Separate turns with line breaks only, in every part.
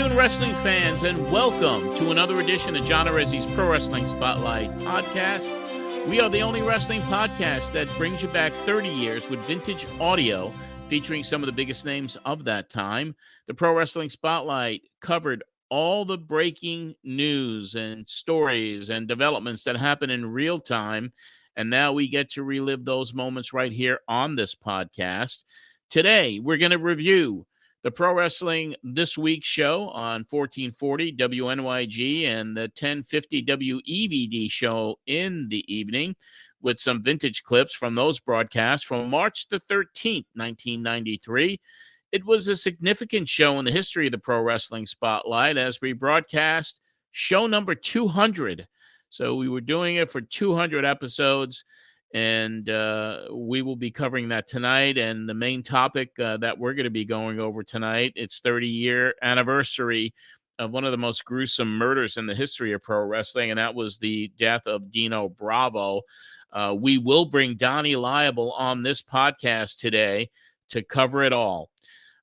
doing, wrestling fans, and welcome to another edition of John Arezzi's Pro Wrestling Spotlight podcast. We are the only wrestling podcast that brings you back 30 years with vintage audio featuring some of the biggest names of that time. The Pro Wrestling Spotlight covered all the breaking news and stories and developments that happen in real time, and now we get to relive those moments right here on this podcast. Today, we're going to review the Pro Wrestling This Week show on 1440 WNYG and the 1050 WEVD show in the evening with some vintage clips from those broadcasts from March the 13th, 1993. It was a significant show in the history of the Pro Wrestling Spotlight as we broadcast show number 200. So we were doing it for 200 episodes. And we will be covering that tonight. And the main topic that we're going to be going over tonight, it's 30-year anniversary of one of the most gruesome murders in the history of pro wrestling, and that was the death of Dino Bravo. We will bring Donny Laible on this podcast today to cover it all.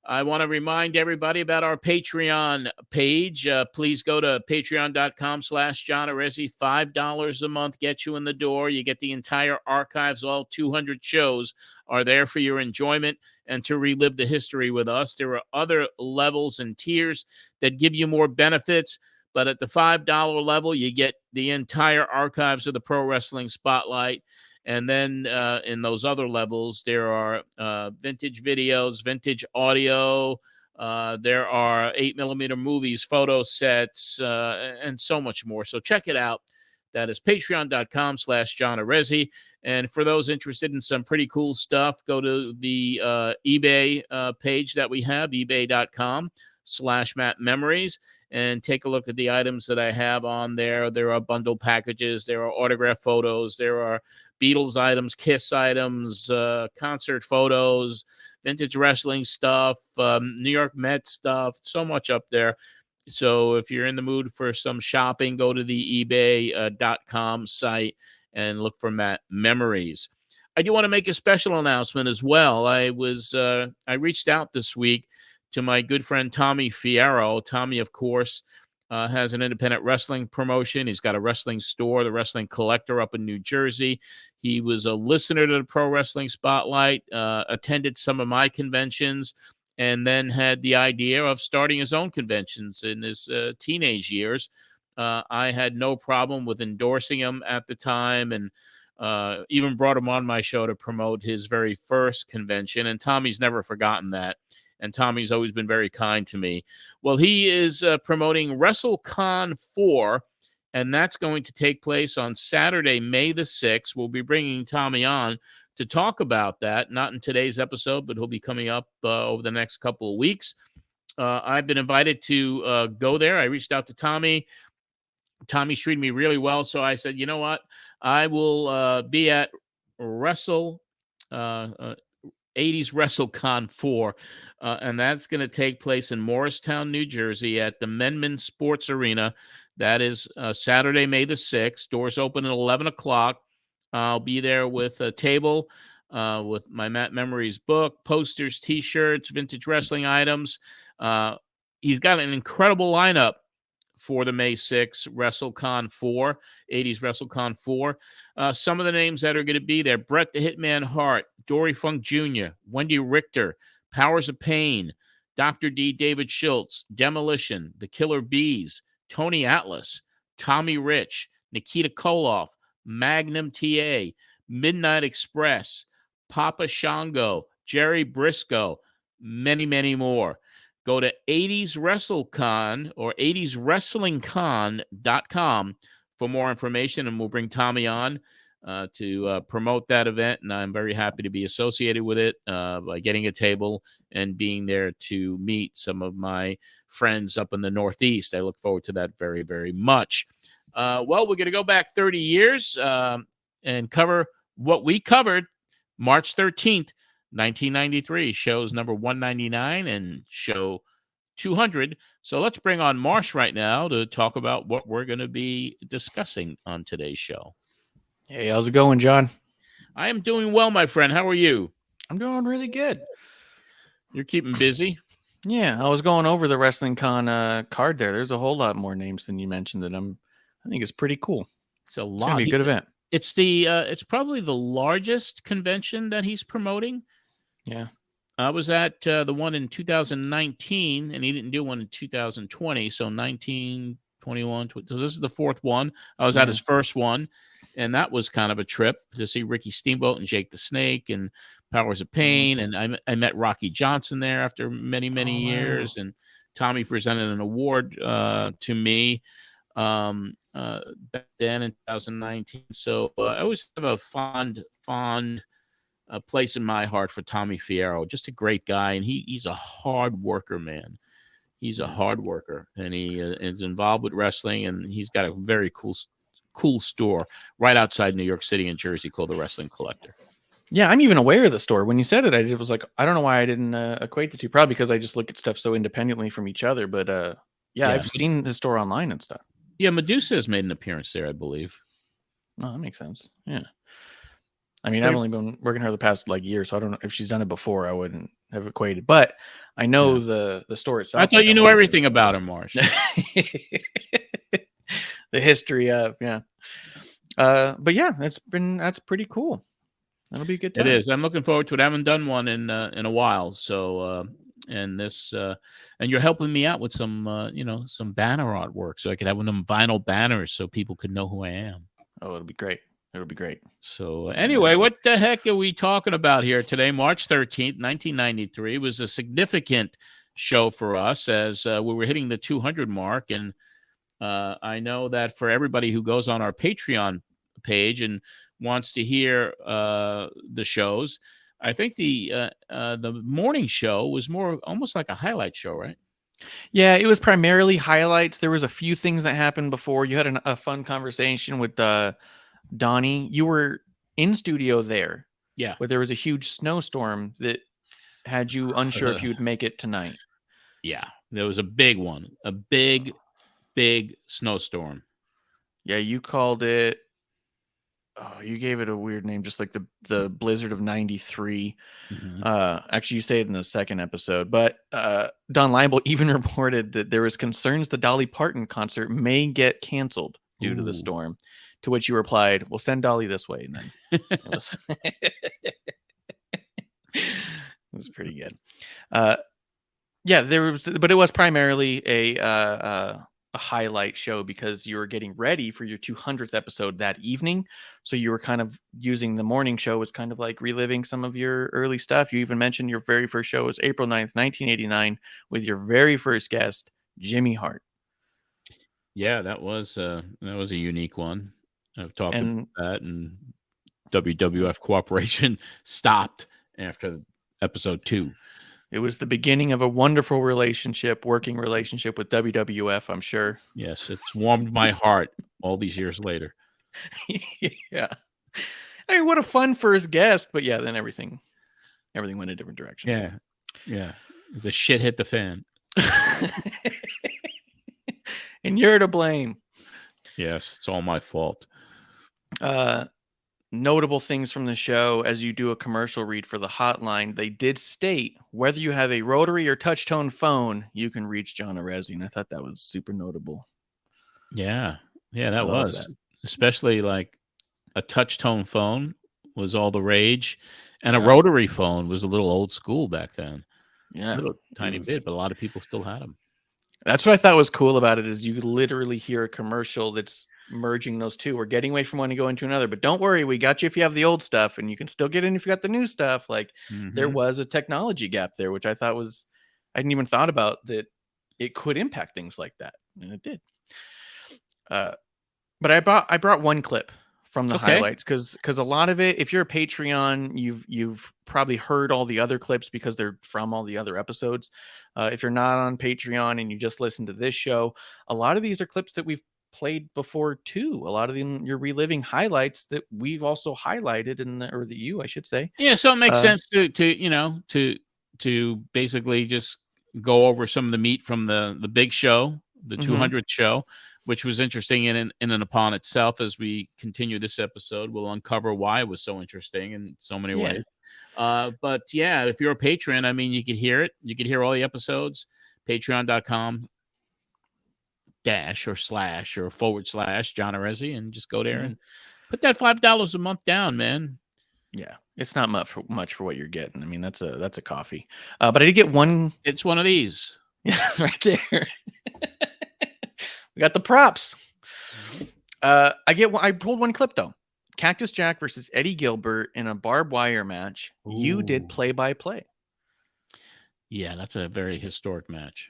I want to remind everybody about our Patreon page. Please go to patreon.com/John Arezzi. $5 a month gets you in the door. You get the entire archives. All 200 shows are there for your enjoyment and to relive the history with us. There are other levels and tiers that give you more benefits, but at the $5 level, you get the entire archives of the Pro Wrestling Spotlight. And then in those other levels, there are vintage videos, vintage audio. There are 8mm movies, photo sets, and so much more. So check it out. That is patreon.com/John Arezzi. And for those interested in some pretty cool stuff, go to the eBay page that we have, ebay.com/Matt Memories, and take a look at the items that I have on there. There are bundle packages. There are autograph photos. There are Beatles items, Kiss items, concert photos, vintage wrestling stuff, New York Mets stuff, so much up there. So if you're in the mood for some shopping, go to the ebay.com site and look for Matt Memories. I do want to make a special announcement as well. I reached out this week to my good friend Tommy Fierro. Tommy, of course, has an independent wrestling promotion. He's got a wrestling store, the Wrestling Collector, up in New Jersey. He was a listener to the Pro Wrestling Spotlight, attended some of my conventions, and then had the idea of starting his own conventions in his teenage years. I had no problem with endorsing him at the time, and even brought him on my show to promote his very first convention, and Tommy's never forgotten that. And Tommy's always been very kind to me. Well, he is promoting WrestleCon 4, and that's going to take place on Saturday, May the 6th. We'll be bringing Tommy on to talk about that, not in today's episode, but he'll be coming up over the next couple of weeks. I've been invited to go there. I reached out to Tommy. Tommy's treated me really well, so I said, you know what? I will be at 80s WrestleCon 4, and that's going to take place in Morristown, New Jersey at the Menman Sports Arena. That is Saturday, May the 6th. Doors open at 11 o'clock. I'll be there with a table with my Matt Memories book, posters, T-shirts, vintage wrestling items. He's got an incredible lineup for the May 6th WrestleCon 4, 80s WrestleCon 4. Some of the names that are going to be there: Bret the Hitman Hart, Dory Funk Jr., Wendy Richter, Powers of Pain, Dr. D. David Schultz, Demolition, The Killer Bees, Tony Atlas, Tommy Rich, Nikita Koloff, Magnum TA, Midnight Express, Papa Shango, Jerry Briscoe, many, many more. Go to 80s WrestleCon or 80swrestlingcon.com for more information, and we'll bring Tommy on to promote that event. And I'm very happy to be associated with it by getting a table and being there to meet some of my friends up in the Northeast. I look forward to that very, very much. Well, we're going to go back 30 years and cover what we covered March 13th, 1993, shows number 199 and show 200. So let's bring on Marsh right now to talk about what we're going to be discussing on today's show.
Hey, how's it going, John?
I am doing well, my friend. How are you?
I'm doing really good.
You're keeping busy?
Yeah, I was going over the Wrestling Con card there. There's a whole lot more names than you mentioned that I think it's pretty cool.
It's a
It's going
lot.
to be a good event.
It's probably the largest convention that he's promoting.
Yeah.
I was at the one in 2019, and he didn't do one in 2020. So 19, 21, so this is the fourth one. I was at his first one, and that was kind of a trip to see Ricky Steamboat and Jake the Snake and Powers of Pain. And I met Rocky Johnson there after many, many years. And Tommy presented an award to me back then in 2019. So I always have a fond place in my heart for Tommy Fierro. Just a great guy, and he's a hard worker, man. He's a hard worker, and he is involved with wrestling, and he's got a very cool store right outside New York City and Jersey called the Wrestling Collector.
Yeah, I'm even aware of the store. When you said it, I was like, I don't know why I didn't equate the two. Probably because I just look at stuff so independently from each other. But yeah, I've seen the store online and stuff.
Yeah, Medusa has made an appearance there, I believe.
Oh, that makes sense. Yeah. I mean, I've only been working her the past year, so I don't know if she's done it before. I wouldn't have equated, but I know the store itself.
I thought you knew everything about her, Marsh.
The history of but yeah, that's pretty cool. That'll be a good time.
It is. I'm looking forward to it. I haven't done one in a while, so and you're helping me out with some some banner artwork, so I could have one of them vinyl banners so people could know who I am.
Oh, it'll be great. It'll be great.
So anyway, what the heck are we talking about here today? March 13th, 1993 was a significant show for us as we were hitting the 200 mark. And I know that for everybody who goes on our Patreon page and wants to hear the shows, I think the morning show was more almost like a highlight show, right?
Yeah, it was primarily highlights. There was a few things that happened before. You had a fun conversation with Donny. You were in studio there.
Yeah.
But there was a huge snowstorm that had you unsure if you would make it tonight.
Yeah, there was a big one. A big snowstorm.
Yeah, you called it... Oh, you gave it a weird name, just like the blizzard of 93. Actually, you say it in the second episode, but Donny Laible even reported that there was concerns the Dolly Parton concert may get canceled due to the storm, to which you replied, "We'll send Dolly this way." And then it was pretty good. Yeah, but it was primarily a highlight show because you were getting ready for your 200th episode that evening. So you were kind of using the morning show as kind of like reliving some of your early stuff. You even mentioned your very first show was April 9th, 1989 with your very first guest, Jimmy Hart.
Yeah, that was a unique one. I've talked about that, and WWF cooperation stopped after episode 2.
It was the beginning of a wonderful working relationship with WWF, I'm sure.
Yes, it's warmed my heart all these years later.
Yeah. I mean, what a fun first guest, but yeah, then everything went a different direction.
Yeah. The shit hit the fan.
And you're to blame.
Yes, it's all my fault.
Notable things from the show, as you do a commercial read for the hotline, they did state whether you have a rotary or touch-tone phone, you can reach John Arezzi, and I thought that was super notable.
Yeah, that was. Especially like a touch-tone phone was all the rage, and a rotary phone was a little old school back then.
Yeah,
a little tiny bit, but a lot of people still had them.
That's what I thought was cool about it, is you literally hear a commercial that's merging those two. We're getting away from one and going to another, but don't worry, we got you if you have the old stuff, and you can still get in if you got the new stuff. Like there was a technology gap there, which I thought was, I hadn't even thought about that it could impact things like that, and it did. But I brought one clip from the highlights because a lot of it, if you're a Patreon, you've probably heard all the other clips because they're from all the other episodes. If you're not on Patreon and you just listen to this show, a lot of these are clips that we've played before too. A lot of them you're reliving highlights that we've also highlighted or that you, I should say.
Yeah, so it makes sense to basically just go over some of the meat from the big show, the 200th show, which was interesting in and upon itself. As we continue this episode, we'll uncover why it was so interesting in so many ways. But yeah, if you're a patron, I mean, you could hear it. You could hear all the episodes. Patreon.com/ or slash or / John Arezzi, and just go there and put that $5 a month down, man.
Yeah, it's not much for what you're getting. I mean, that's a coffee. But I did get one.
It's one of these.
Yeah, right there. We got the props. I pulled one clip though. Cactus Jack versus Eddie Gilbert in a barbed wire match. Ooh. You did play-by-play. Yeah,
that's a very historic match.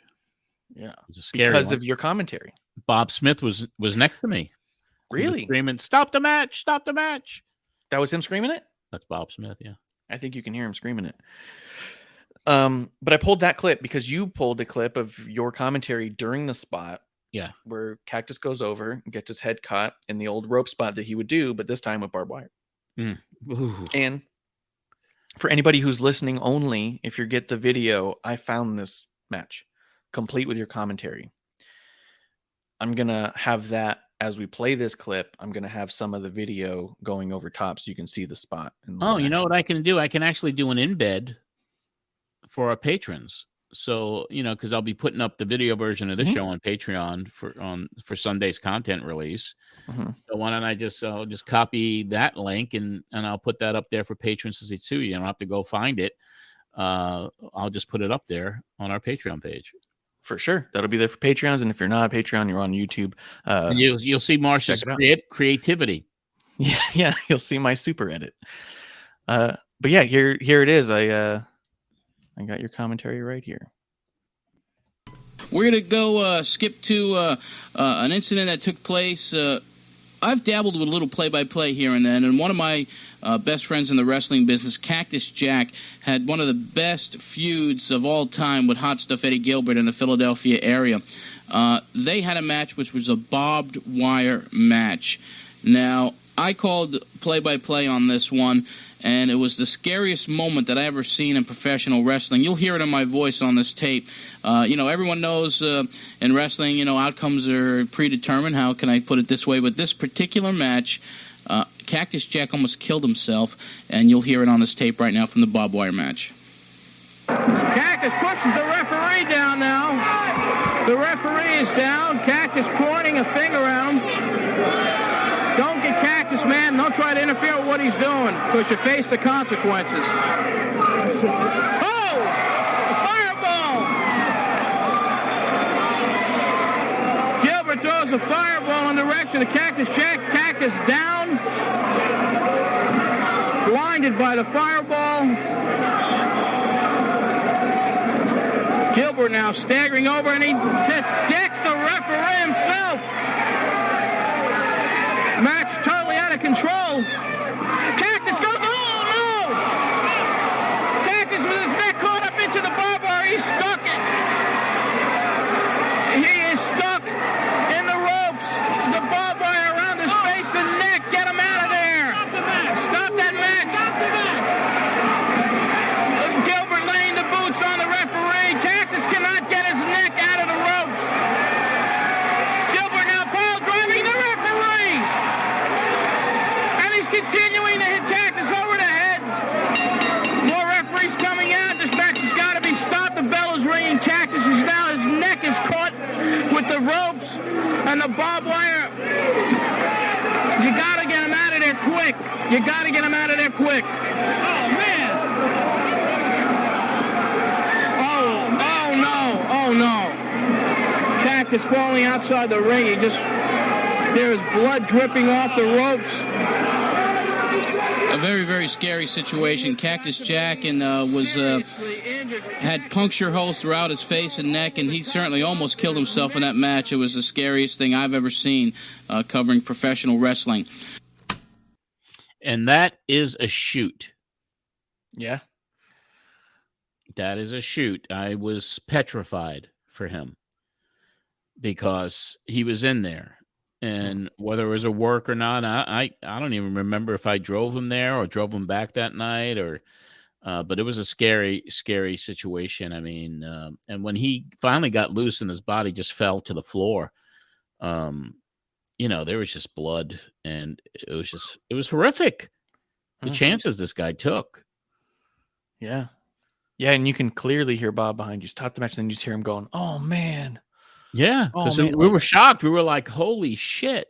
Yeah, it was a scary because of your commentary.
Bob Smith was next to me.
Really?
Screaming, "Stop the match! Stop the match!"
That was him screaming it?
That's Bob Smith, yeah.
I think you can hear him screaming it. But I pulled that clip because you pulled a clip of your commentary during the spot.
Yeah.
Where Cactus goes over and gets his head caught in the old rope spot that he would do, but this time with barbed wire. And for anybody who's listening only, if you get the video, I found this match complete with your commentary. I'm going to have that as we play this clip. I'm going to have some of the video going over top so you can see the spot.
You know what I can do? I can actually do an embed for our patrons. So, because I'll be putting up the video version of the show on Patreon for Sunday's content release. So why don't I'll just copy that link and I'll put that up there for patrons to see too. You don't have to go find it. I'll just put it up there on our Patreon page.
For sure. That'll be there for Patreons. And if you're not a Patreon, you're on YouTube.
You'll see Marsh's creativity.
Yeah. You'll see my super edit. But yeah, here it is. I got your commentary right here.
We're going to go skip to an incident that took place. I've dabbled with a little play-by-play here and then, and one of my best friends in the wrestling business, Cactus Jack, had one of the best feuds of all time with Hot Stuff Eddie Gilbert in the Philadelphia area. They had a match which was a barbed wire match. Now, I called play-by-play on this one, and it was the scariest moment that I ever seen in professional wrestling. You'll hear it in my voice on this tape. Everyone knows in wrestling, outcomes are predetermined. How can I put it this way? But this particular match, Cactus Jack almost killed himself, and you'll hear it on this tape right now from the barbed wire match.
Cactus pushes the referee down now. The referee is down. Cactus pointing a finger at him. Don't get Cactus, man. Don't try to interfere with what he's doing, because you face the consequences. Oh! A fireball! Gilbert throws a fireball in the direction of Cactus Jack. Cactus down. Blinded by the fireball. Gilbert now staggering over, and he just decks the referee himself. Match totally out of control. Cactus goes, oh no! Cactus with his neck caught up into the barbed wire. He's stuck. He is stuck in the ropes. The barbed wire around his face and neck. Get him out of there. Stop that match. Gilbert laying the boots on the referee. Cactus cannot get his neck out of the ropes. Gilbert now pile driving the referee. Continuing to hit Cactus over the head. More referees coming out. This match has got to be stopped. The bell is ringing. Cactus is now, his neck is caught with the ropes and the barbed wire. You got to get him out of there quick. You got to get him out of there quick. Oh, man. Oh, no. Oh, no. Cactus falling outside the ring. There's blood dripping off the ropes.
A very, very scary situation. Cactus Jack had puncture holes throughout his face and neck, and he certainly almost killed himself in that match. It was the scariest thing I've ever seen covering professional wrestling.
And that is a shoot.
Yeah.
That is a shoot. I was petrified for him because he was in there. And whether it was a work or not, I don't even remember if I drove him there or drove him back that night, but it was a scary, scary situation. I mean, and when he finally got loose and his body just fell to the floor, There was just blood, and it was horrific. The chances this guy took.
Yeah. Yeah, and you can clearly hear Bob behind you stop the match, and then you just hear him going, "Oh man."
Yeah, because we were shocked. We were like, "Holy shit.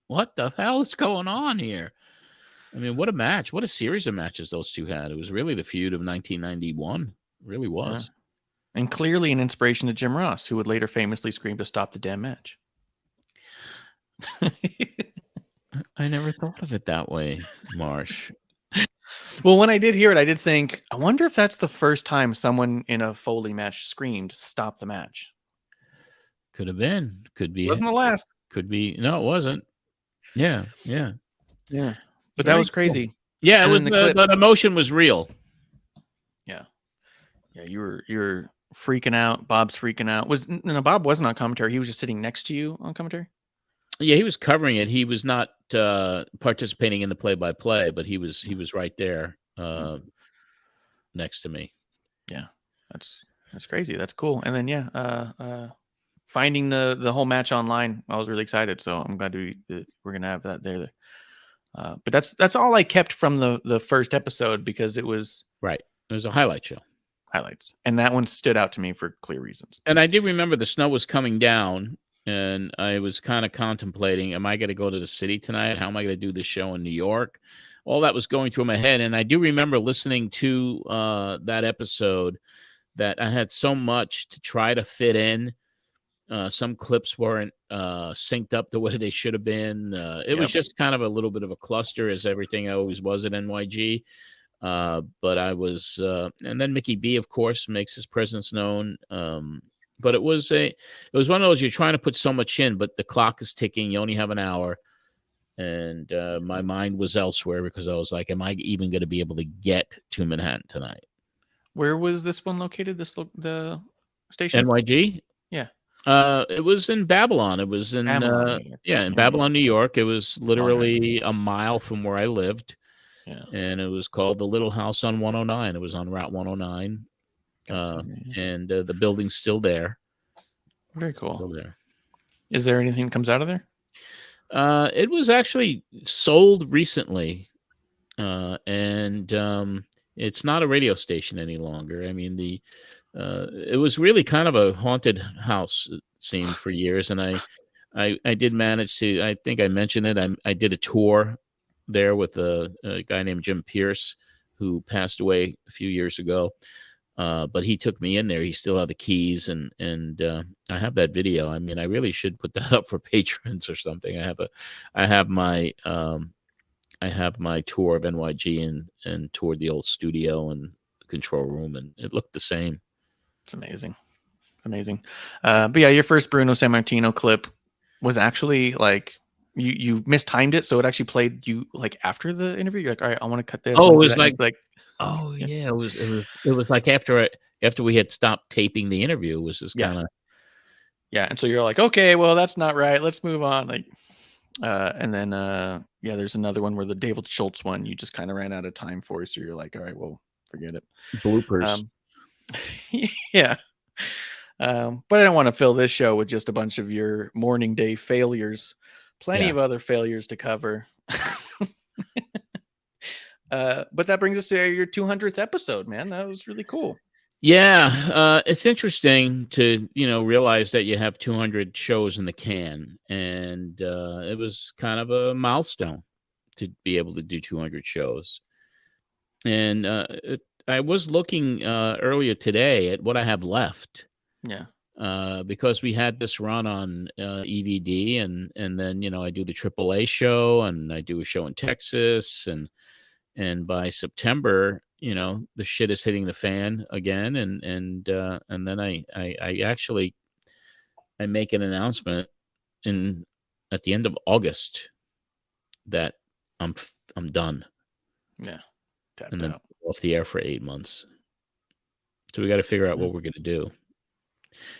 What the hell is going on here?" I mean, what a match. What a series of matches those two had. It was really the feud of 1991. It really was.
Yeah. And clearly an inspiration to Jim Ross, who would later famously scream to stop the damn match.
I never thought of it that way, Marsh.
Well, when I did hear it, I did think, I wonder if that's the first time someone in a Foley match screamed, "Stop the match."
Could have been. Could be.
It wasn't the last.
Could be. No, it wasn't. Yeah.
But that was crazy.
Cool. Yeah, it was. The emotion was real.
Yeah. You're freaking out. Bob's freaking out. Bob wasn't on commentary. He was just sitting next to you on commentary.
Yeah, he was covering it. He was not participating in the play-by-play, but he was right there next to me. Yeah,
that's crazy. That's cool. And then finding the whole match online, I was really excited. So I'm glad we're gonna have that there. But that's all I kept from the first episode because it was
right. It was a highlight show.
Highlights, and that one stood out to me for clear reasons.
And I did remember the snow was coming down. And I was kind of contemplating, am I going to go to the city tonight? How am I going to do this show in New York? All that was going through my head. And I do remember listening to that episode that I had so much to try to fit in. Some clips weren't synced up the way they should have been. It was just kind of a little bit of a cluster, as everything always was at NYG. But I was, and then Mickey B, of course, makes his presence known. But it was one of those, you're trying to put so much in, but the clock is ticking. You only have an hour. And my mind was elsewhere because I was like, am I even going to be able to get to Manhattan tonight?
Where was this one located? The station?
NYG?
Yeah.
It was in Babylon. It was in Babylon, New York. It was literally a mile from where I lived. Yeah. And it was called the Little House on 109. It was on Route 109. And the building's still there.
Very cool.
Still there.
Is there anything that comes out of there?
It was actually sold recently, and it's not a radio station any longer. I mean, it was really kind of a haunted house, it seemed, for years. And I did manage to, I think I mentioned it, I did a tour there with a guy named Jim Pires, who passed away a few years ago. But he took me in there. He still had the keys, and I have that video. I mean, I really should put that up for patrons or something. I have my tour of NYG and toured the old studio and the control room, and it looked the same.
It's amazing. But yeah, your first Bruno Sammartino clip was actually like you mistimed it, so it actually played you like after the interview. You're like, all right, I want to cut this.
Oh, it was like. Oh yeah, it was like after we had stopped taping the interview, it was just kind of
and so you're like, okay, well that's not right, let's move on. Like and then there's another one where the David Schultz one you just kind of ran out of time for, so you're like, all right, well, forget it.
Bloopers.
But I don't want to fill this show with just a bunch of your morning day failures. Plenty of other failures to cover. But that brings us to your 200th episode, man. That was really cool.
Yeah, it's interesting to realize that you have 200 shows in the can, and it was kind of a milestone to be able to do 200 shows. And I was looking earlier today at what I have left.
Yeah.
Because we had this run on EVD, and then I do the AAA show, and I do a show in Texas, and by September, the shit is hitting the fan again, and then I actually make an announcement at the end of August that I'm done.
Yeah,
and then off the air for 8 months. So we got to figure out what we're going to do.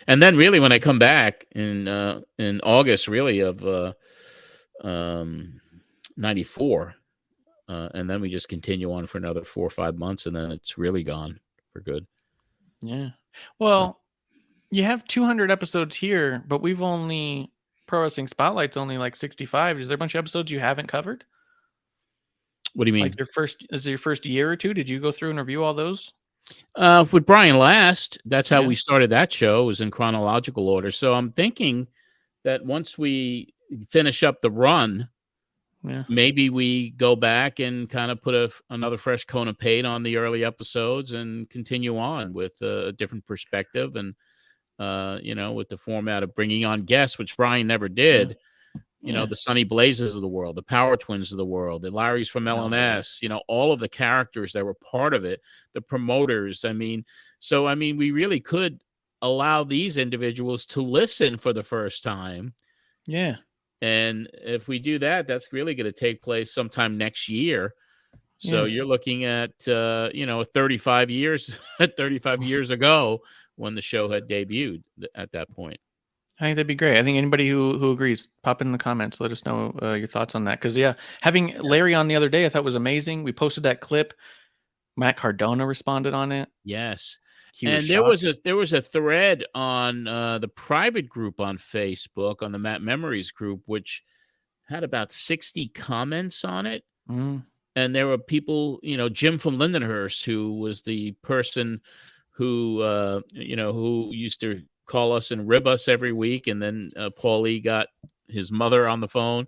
And then really when I come back in August, really of 94. And then we just continue on for another 4 or 5 months, and then it's really gone for good.
Yeah. Well, you have 200 episodes here, but we've only Pro Wrestling Spotlight's only like 65. Is there a bunch of episodes you haven't covered?
What do you mean?
Like your first year or two? Did you go through and review all those?
With Brian Last, that's how
Yeah.
we started that show. It was in chronological order. So I'm thinking that once we finish up the run, maybe we go back and kind of put another fresh coat of paint on the early episodes and continue on with a different perspective and, with the format of bringing on guests, which Brian never did. The Sonny Blazes of the world, the Power Twins of the world, the Larrys from LNS, all of the characters that were part of it, the promoters. We really could allow these individuals to listen for the first time.
Yeah.
And if we do that, that's really going to take place sometime next year. So you're looking at, 35 years ago when the show had debuted at that point.
I think that'd be great. I think anybody who agrees, pop in the comments. Let us know your thoughts on that. Because, having Larry on the other day, I thought was amazing. We posted that clip. Matt Cardona responded on it.
Yes. There was a thread on the private group on Facebook, on the Matt Memories group, which had about 60 comments on it.
Mm.
And there were people, Jim from Lindenhurst, who was the person who used to call us and rib us every week. And then Paulie got his mother on the phone,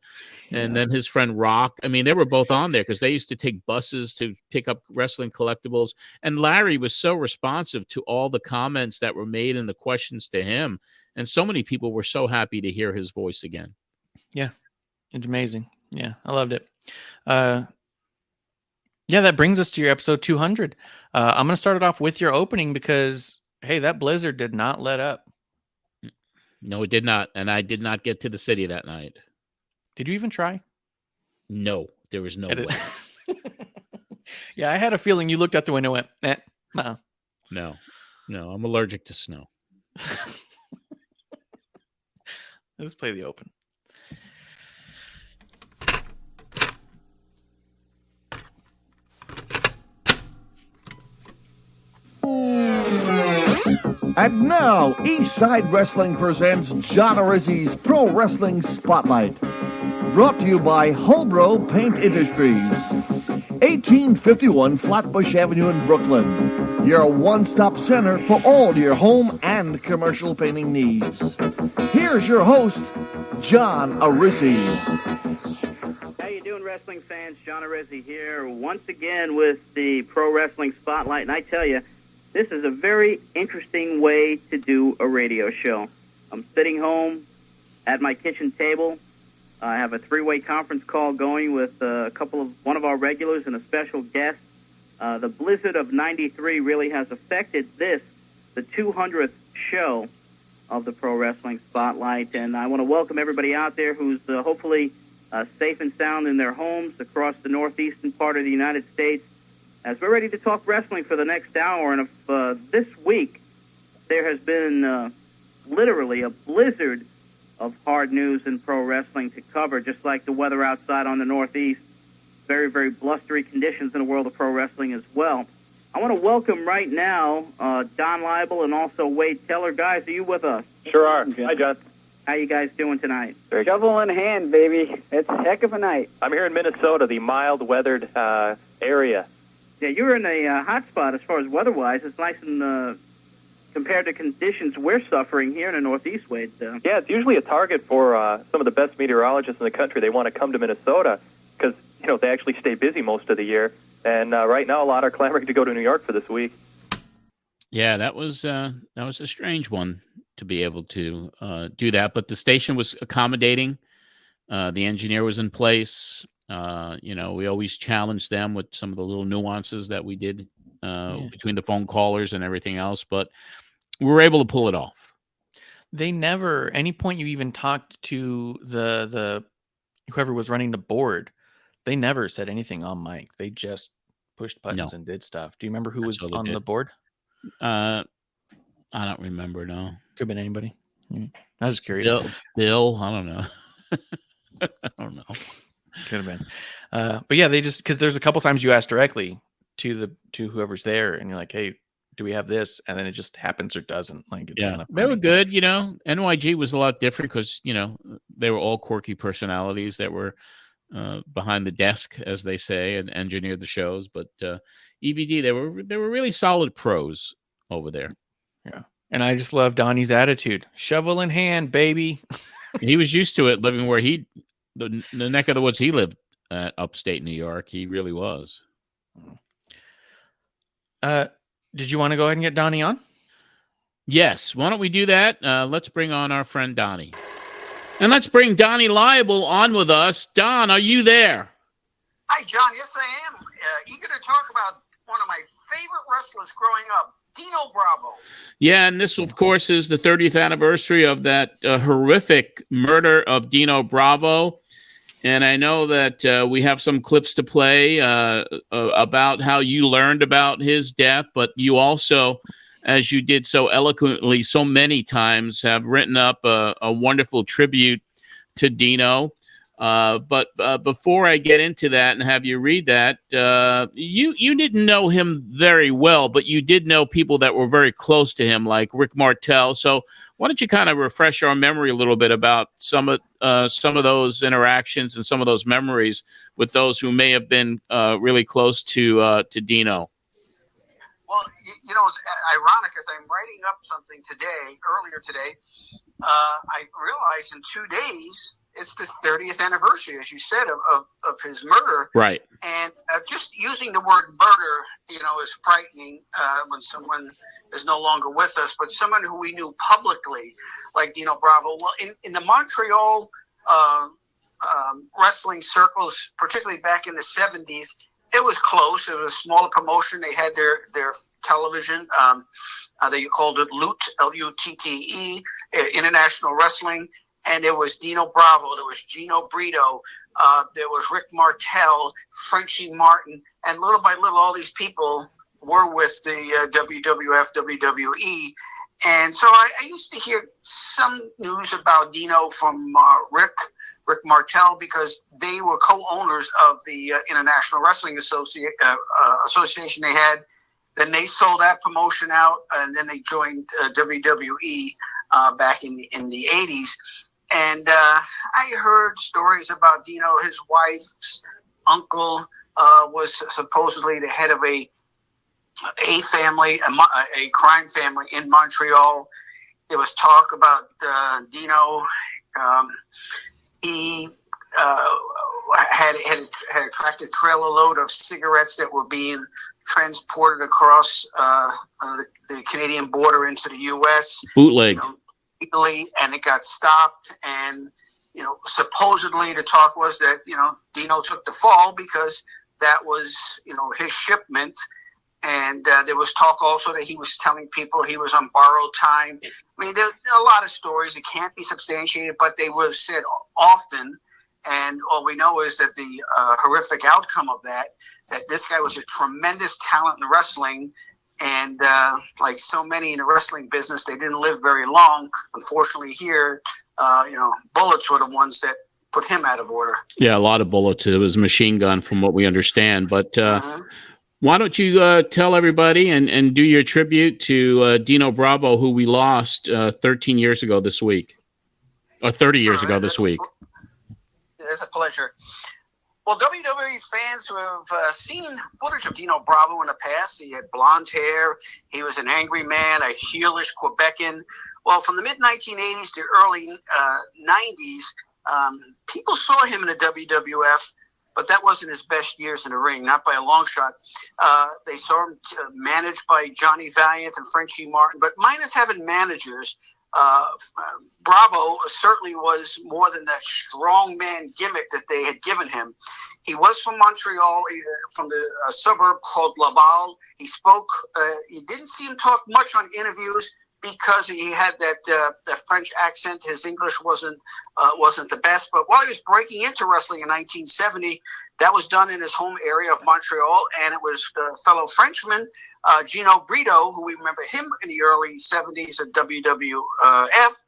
and then his friend Rock. They were both on there because they used to take buses to pick up wrestling collectibles. And Larry was so responsive to all the comments that were made and the questions to him. And so many people were so happy to hear his voice again.
Yeah, it's amazing. Yeah, I loved it. That brings us to your episode 200. I'm going to start it off with your opening because, hey, that blizzard did not let up.
No, it did not. And I did not get to the city that night.
Did you even try?
No, there was no way.
Yeah, I had a feeling you looked out the window and went, no.
No, I'm allergic to snow.
Let's play the open.
And now, Eastside Wrestling presents John Arezzi's Pro Wrestling Spotlight. Brought to you by Holbro Paint Industries. 1851 Flatbush Avenue in Brooklyn. Your one-stop center for all your home and commercial painting needs. Here's your host, John Arezzi.
How you doing, wrestling fans? John Arezzi here once again with the Pro Wrestling Spotlight. And I tell you, this is a very interesting way to do a radio show. I'm sitting home at my kitchen table. I have a three-way conference call going with one of our regulars and a special guest. The blizzard of 93 really has affected the 200th show of the Pro Wrestling Spotlight. And I want to welcome everybody out there who's hopefully safe and sound in their homes across the northeastern part of the United States, as we're ready to talk wrestling for the next hour. And if this week there has been literally a blizzard of hard news in pro wrestling to cover, just like the weather outside on the Northeast. Very, very blustery conditions in the world of pro wrestling as well. I want to welcome right now Donny Laible and also Wade Keller. Guys, are you with us?
Sure are. Hi, John.
How you guys doing tonight?
Shovel
in hand, baby. It's a heck of a night.
I'm here in Minnesota, the mild-weathered area.
Yeah, you're in a hot spot as far as weather-wise. It's nice and compared to conditions we're suffering here in the Northeast, Wade.
Yeah, it's usually a target for some of the best meteorologists in the country. They want to come to Minnesota because, they actually stay busy most of the year. And right now, a lot are clamoring to go to New York for this week.
Yeah, that was a strange one to be able to do that. But the station was accommodating. The engineer was in place. We always challenged them with some of the little nuances that we did between the phone callers and everything else, but we were able to pull it off.
They never, any point you even talked to the whoever was running the board, they never said anything on mic. They just pushed buttons and did stuff. Do you remember who was on the board?
I don't remember. No,
could have been anybody. I was just curious.
Bill. I don't know. I don't know.
Could have been. But yeah, they just, because there's a couple times you asked directly to whoever's there, and you're like, hey, do we have this? And then it just happens or doesn't. Like, it's kind of
they were good. NYG was a lot different because, they were all quirky personalities that were behind the desk, as they say, and engineered the shows. But EVD, they were really solid pros over there.
Yeah. And I just love Donnie's attitude. Shovel in hand, baby.
He was used to it living where the neck of the woods he lived at, upstate New York. He really was.
Did you want to go ahead and get Donnie on?
Yes. Why don't we do that? Let's bring on our friend Donnie. And let's bring Donny Laible on with us. Don, are you there?
Hi, John. Yes, I am. Eager to talk about one of my favorite wrestlers growing up, Dino Bravo.
Yeah, and this, of course, is the 30th anniversary of that horrific murder of Dino Bravo. And I know that we have some clips to play about how you learned about his death, but you also, as you did so eloquently so many times, have written up a wonderful tribute to Dino. But before I get into that and have you read that, you didn't know him very well, but you did know people that were very close to him, like Rick Martel. So why don't you kind of refresh our memory a little bit about some of those interactions and some of those memories with those who may have been really close to Dino?
Well, it's ironic as I'm writing up something earlier today, I realized in 2 days, it's the 30th anniversary, as you said, of his murder.
Right.
And just using the word murder, is frightening when someone is no longer with us, but someone who we knew publicly, like Dino Bravo. Well, in the Montreal wrestling circles, particularly back in the 70s, it was close. It was a smaller promotion. They had their television. They called it LUTTE, L-U-T-T-E, International Wrestling. And there was Dino Bravo. There was Gino Brito. There was Rick Martel, Frenchie Martin. And little by little, all these people were with the WWF, WWE. And so I used to hear some news about Dino from Rick Martel, because they were co-owners of the International Wrestling Association they had. Then they sold that promotion out, and then they joined WWE back in the 80s. And I heard stories about Dino. His wife's uncle was supposedly the head of a family, a crime family in Montreal. There was talk about Dino. He had a tractor trailer load of cigarettes that were being transported across the Canadian border into the U.S.
Bootleg.
Legally, and it got stopped. And supposedly the talk was that Dino took the fall because that was his shipment. And there was talk also that he was telling people he was on borrowed time. I mean, there are a lot of stories that can't be substantiated, but they were said often. And all we know is that the horrific outcome of that this guy was a tremendous talent in wrestling. And like so many in the wrestling business, they didn't live very long. Unfortunately here, bullets were the ones that put him out of order.
Yeah, a lot of bullets. It was a machine gun from what we understand. But why don't you tell everybody and do your tribute to Dino Bravo, who we lost 13 years ago this week, or 30 years ago this week.
It's a pleasure. Well, WWE fans who have seen footage of Dino Bravo in the past, he had blonde hair, he was an angry man, a heelish Quebecan. Well, from the mid-1980s to early 90s, people saw him in the WWF, but that wasn't his best years in the ring, not by a long shot. They saw him managed by Johnny Valiant and Frenchie Martin, but minus having managers, Bravo certainly was more than that strong man gimmick that they had given him. He was from Montreal, from the suburb called Laval. He spoke. You didn't see him talk much on interviews because he had that French accent. His English wasn't the best. But while he was breaking into wrestling in 1970, that was done in his home area of Montreal, and it was the fellow Frenchman, Gino Brito, who we remember him in the early 70s at WWF.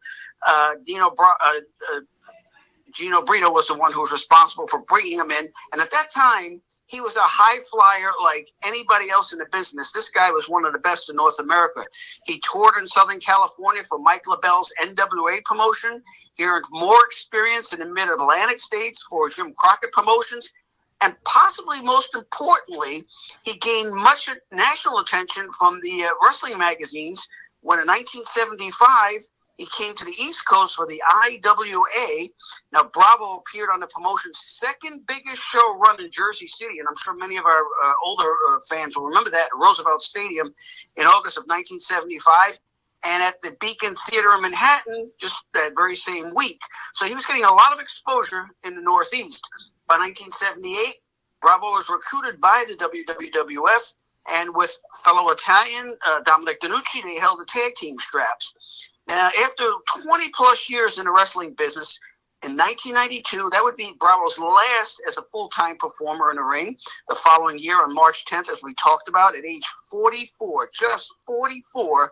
Gino Bravo was the one who was responsible for bringing him in. And at that time, he was a high flyer like anybody else in the business. This guy was one of the best in North America. He toured in Southern California for Mike LaBelle's NWA promotion. He earned more experience in the Mid-Atlantic states for Jim Crockett Promotions. And possibly most importantly, he gained much national attention from the wrestling magazines when in 1975, he came to the East Coast for the IWA. Now, Bravo appeared on the promotion's second biggest show run in Jersey City, and I'm sure many of our older fans will remember that, at Roosevelt Stadium in August of 1975, and at the Beacon Theater in Manhattan just that very same week. So he was getting a lot of exposure in the Northeast. By 1978, Bravo was recruited by the WWF, and with fellow Italian Dominic Danucci, they held the tag team straps. Now, after 20-plus years in the wrestling business, in 1992, that would be Bravo's last as a full-time performer in the ring. The following year, on March 10th, as we talked about, at age 44, just 44,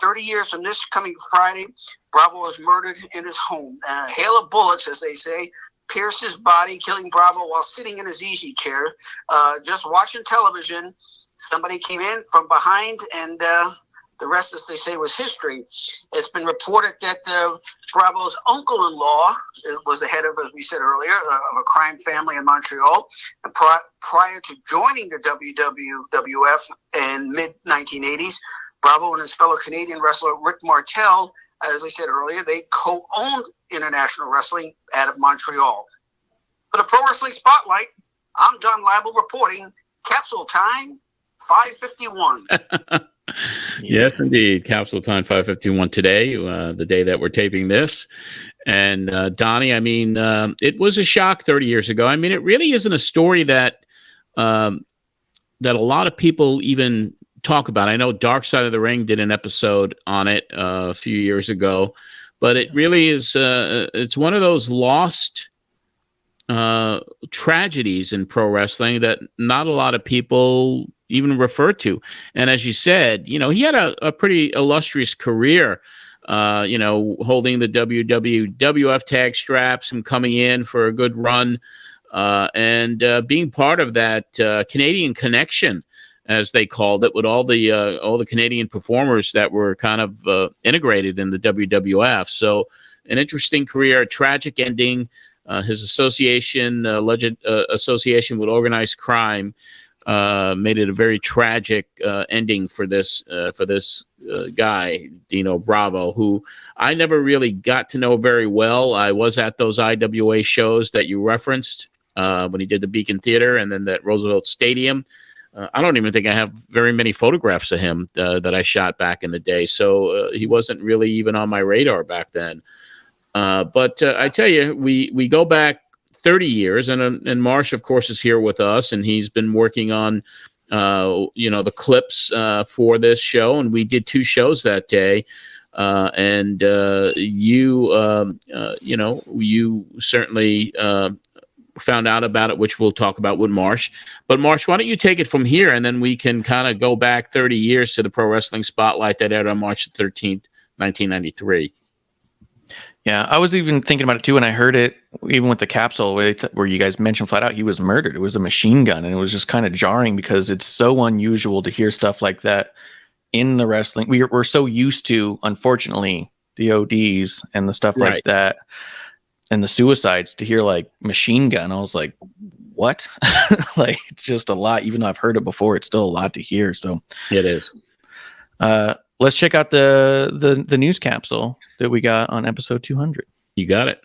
30 years from this coming Friday, Bravo was murdered in his home. A hail of bullets, as they say, pierced his body, killing Bravo while sitting in his easy chair, just watching television. Somebody came in from behind, and the rest, as they say, was history. It's been reported that Bravo's uncle-in-law was the head of, as we said earlier, of a crime family in Montreal. And prior to joining the WWF in mid-1980s, Bravo and his fellow Canadian wrestler Rick Martel, as I said earlier, they co-owned International Wrestling out of Montreal. For the Pro Wrestling Spotlight, I'm Donny Laible reporting Capsule Time 5:51.
Yes, indeed. Capsule Time 5:51 today, the day that we're taping this. And Donnie, I mean, it was a shock 30 years ago. I mean, it really isn't a story that that a lot of people even talk about. I know Dark Side of the Ring did an episode on it a few years ago, but it really is. It's one of those lost tragedies in pro wrestling that not a lot of people even refer to. And as you said, you know, he had a pretty illustrious career, you know, holding the WWF tag straps and coming in for a good run, and being part of that Canadian connection, as they called it, with all the Canadian performers that were kind of integrated in the WWF. So an interesting career, a tragic ending. His association, alleged association with organized crime, made it a very tragic ending for this guy, Dino Bravo, who I never really got to know very well. I was at those IWA shows that you referenced when he did the Beacon Theater and then that Roosevelt Stadium. I don't even think I have very many photographs of him that I shot back in the day. So he wasn't really even on my radar back then. But I tell you, we go back 30 years, and Marsh, of course, is here with us, and he's been working on, you know, the clips for this show, and we did 2 shows that day. And you know, you certainly found out about it, which we'll talk about with Marsh. But Marsh, why don't you take it from here, and then we can kind of go back 30 years to the Pro Wrestling Spotlight that aired on March 13th, 1993.
Yeah, I was even thinking about it too, and I heard it even with the capsule where you guys mentioned flat out he was murdered. It was a machine gun, and it was just kind of jarring because it's so unusual to hear stuff like that in the wrestling. We're so used to, unfortunately, the ODs and the stuff like that, and the suicides. To hear like machine gun, I was like, what? Like, it's just a lot. Even though I've heard it before, it's still a lot to hear. So
it is.
Let's check out the news capsule that we got on episode 200.
You got it.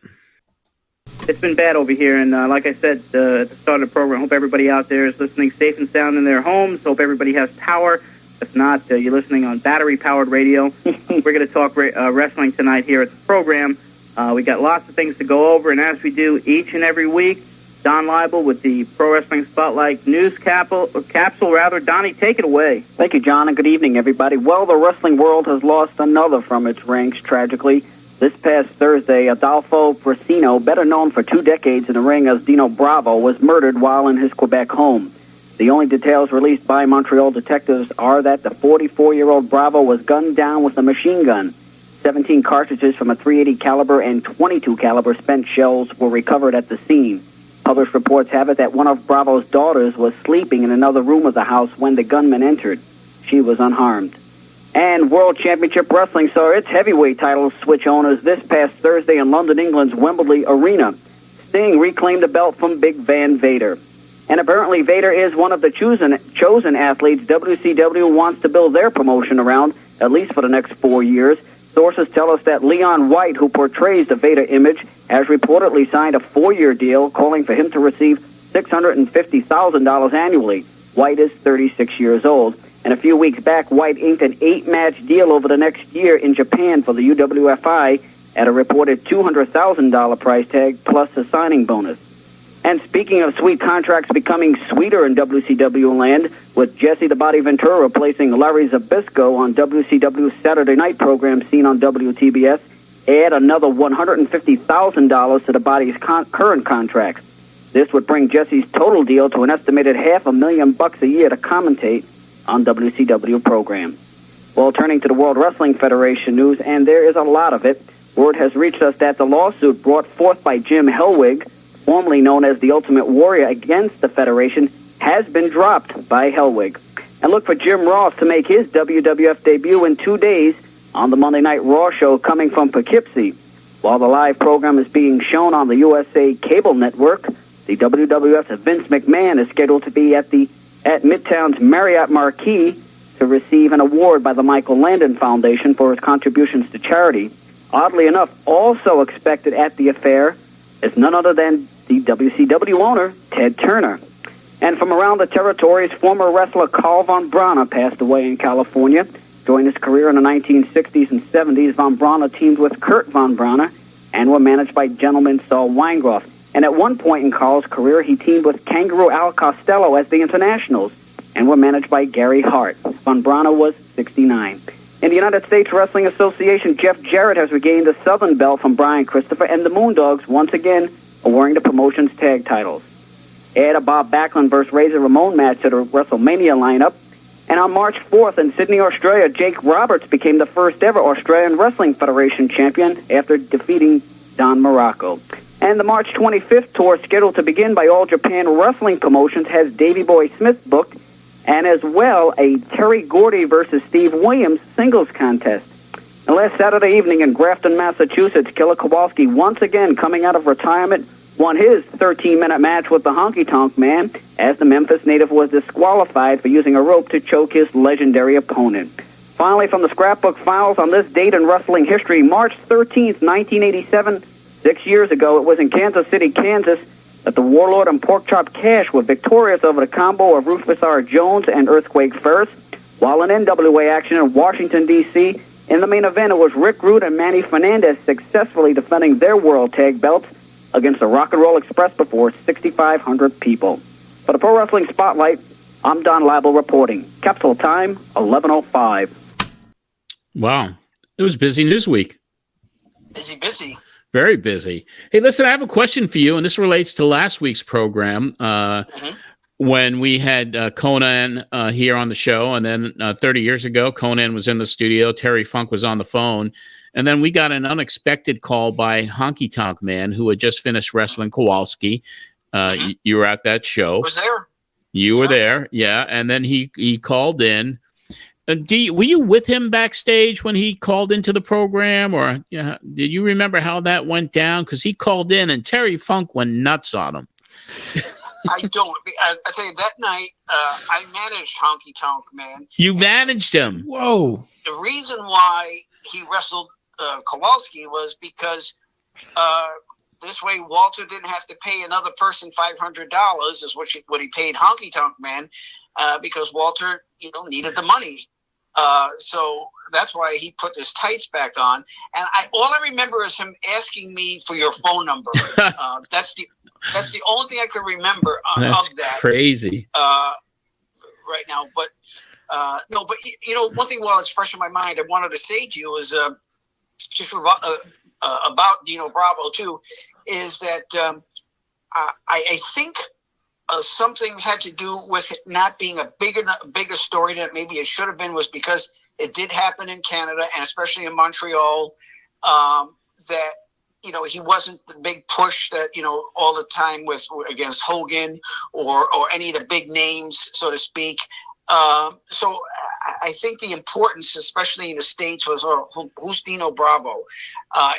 It's been bad over here, and like I said at the start of the program, hope everybody out there is listening safe and sound in their homes. Hope everybody has power. If not, you're listening on battery-powered radio. We're going to talk wrestling tonight here at the program. We got lots of things to go over, and as we do each and every week, Donny Laible with the Pro Wrestling Spotlight News Capsule. Donnie, take it away.
Thank you, John, and good evening, everybody. Well, the wrestling world has lost another from its ranks, tragically. This past Thursday, Adolfo Brasino, better known for 2 decades in the ring as Dino Bravo, was murdered while in his Quebec home. The only details released by Montreal detectives are that the 44-year-old Bravo was gunned down with a machine gun. 17 cartridges from a .380 caliber and .22 caliber spent shells were recovered at the scene. Published reports have it that one of Bravo's daughters was sleeping in another room of the house when the gunman entered. She was unharmed. And World Championship Wrestling saw its heavyweight title switch owners this past Thursday in London, England's Wembley Arena. Sting reclaimed the belt from Big Van Vader. And apparently Vader is one of the chosen athletes WCW wants to build their promotion around, at least for the next 4 years. Sources tell us that Leon White, who portrays the Vader image, has reportedly signed a 4-year deal calling for him to receive $650,000 annually. White is 36 years old. And a few weeks back, White inked an 8-match deal over the next year in Japan for the UWFI at a reported $200,000 price tag plus a signing bonus. And speaking of sweet contracts becoming sweeter in WCW land, with Jesse the Body Ventura replacing Larry Zbyszko on WCW's Saturday night program seen on WTBS, add another $150,000 to the Body's current contracts. This would bring Jesse's total deal to an estimated $500,000 a year to commentate on WCW programs. Well, turning to the World Wrestling Federation news, and there is a lot of it, word has reached us that the lawsuit brought forth by Jim Hellwig, formerly known as the Ultimate Warrior, against the Federation, has been dropped by Hellwig. And look for Jim Ross to make his WWF debut in 2 days on the Monday Night Raw show coming from Poughkeepsie. While the live program is being shown on the USA Cable Network, the WWF's Vince McMahon is scheduled to be at Midtown's Marriott Marquis to receive an award by the Michael Landon Foundation for his contributions to charity. Oddly enough, also expected at the affair is none other than the WCW owner, Ted Turner. And from around the territories, former wrestler Carl Von Brauner passed away in California. During his career in the 1960s and 70s, Von Brauner teamed with Kurt Von Brauner and were managed by gentleman Saul Weingroff. And at one point in Carl's career, he teamed with Kangaroo Al Costello as the Internationals and were managed by Gary Hart. Von Brauner was 69. In the United States Wrestling Association, Jeff Jarrett has regained the Southern Belt from Brian Christopher, and the Moondogs once again are wearing the promotion's tag titles. Add a Bob Backlund versus Razor Ramon match to the WrestleMania lineup. And on March 4th in Sydney, Australia, Jake Roberts became the first ever Australian Wrestling Federation champion after defeating Don Morocco. And the March 25th tour, scheduled to begin by All Japan Wrestling Promotions, has Davey Boy Smith booked, and as well a Terry Gordy versus Steve Williams singles contest. And last Saturday evening in Grafton, Massachusetts, Killer Kowalski, once again coming out of retirement, won his 13-minute match with the Honky Tonk Man, as the Memphis native was disqualified for using a rope to choke his legendary opponent. Finally, from the scrapbook files, on this date in wrestling history, March 13th, 1987, 6 years ago, it was in Kansas City, Kansas, that the Warlord and Porkchop Cash were victorious over the combo of Rufus R. Jones and Earthquake Ferris, while in NWA action in Washington, D.C., in the main event, it was Rick Rude and Manny Fernandez successfully defending their World Tag Belts against the Rock and Roll Express before 6,500 people. For the Pro Wrestling Spotlight, I'm Don Laible reporting. Capsule time, 11:05.
Wow. It was busy news week.
Busy.
Very busy. Hey, listen, I have a question for you, and this relates to last week's program when we had Conan here on the show, and then 30 years ago, Conan was in the studio, Terry Funk was on the phone, and then we got an unexpected call by Honky Tonk Man, who had just finished wrestling Kowalski. You were at that show.
Was there?
You were there, yeah, and then he called in. Were you with him backstage when he called into the program, or did you remember how that went down? Because he called in and Terry Funk went nuts on him.
I don't. I tell you, that night I managed Honky Tonk Man.
You managed him. Whoa.
The reason why he wrestled Kowalski was because this way Walter didn't have to pay another person $500 is what he paid Honky Tonk Man because Walter needed the money. So that's why he put his tights back on. And all I remember is him asking me for your phone number. That's the only thing I could remember of that.
Crazy.
Right now, but one thing while it's fresh in my mind, I wanted to say to you is just about Dino Bravo too, is that I think. Some things had to do with it not being a bigger story than maybe it should have been, was because it did happen in Canada, and especially in Montreal, that, you know, he wasn't the big push that, you know, all the time was against Hogan or any of the big names, so to speak. So I think the importance, especially in the States, was, who's Dino Bravo?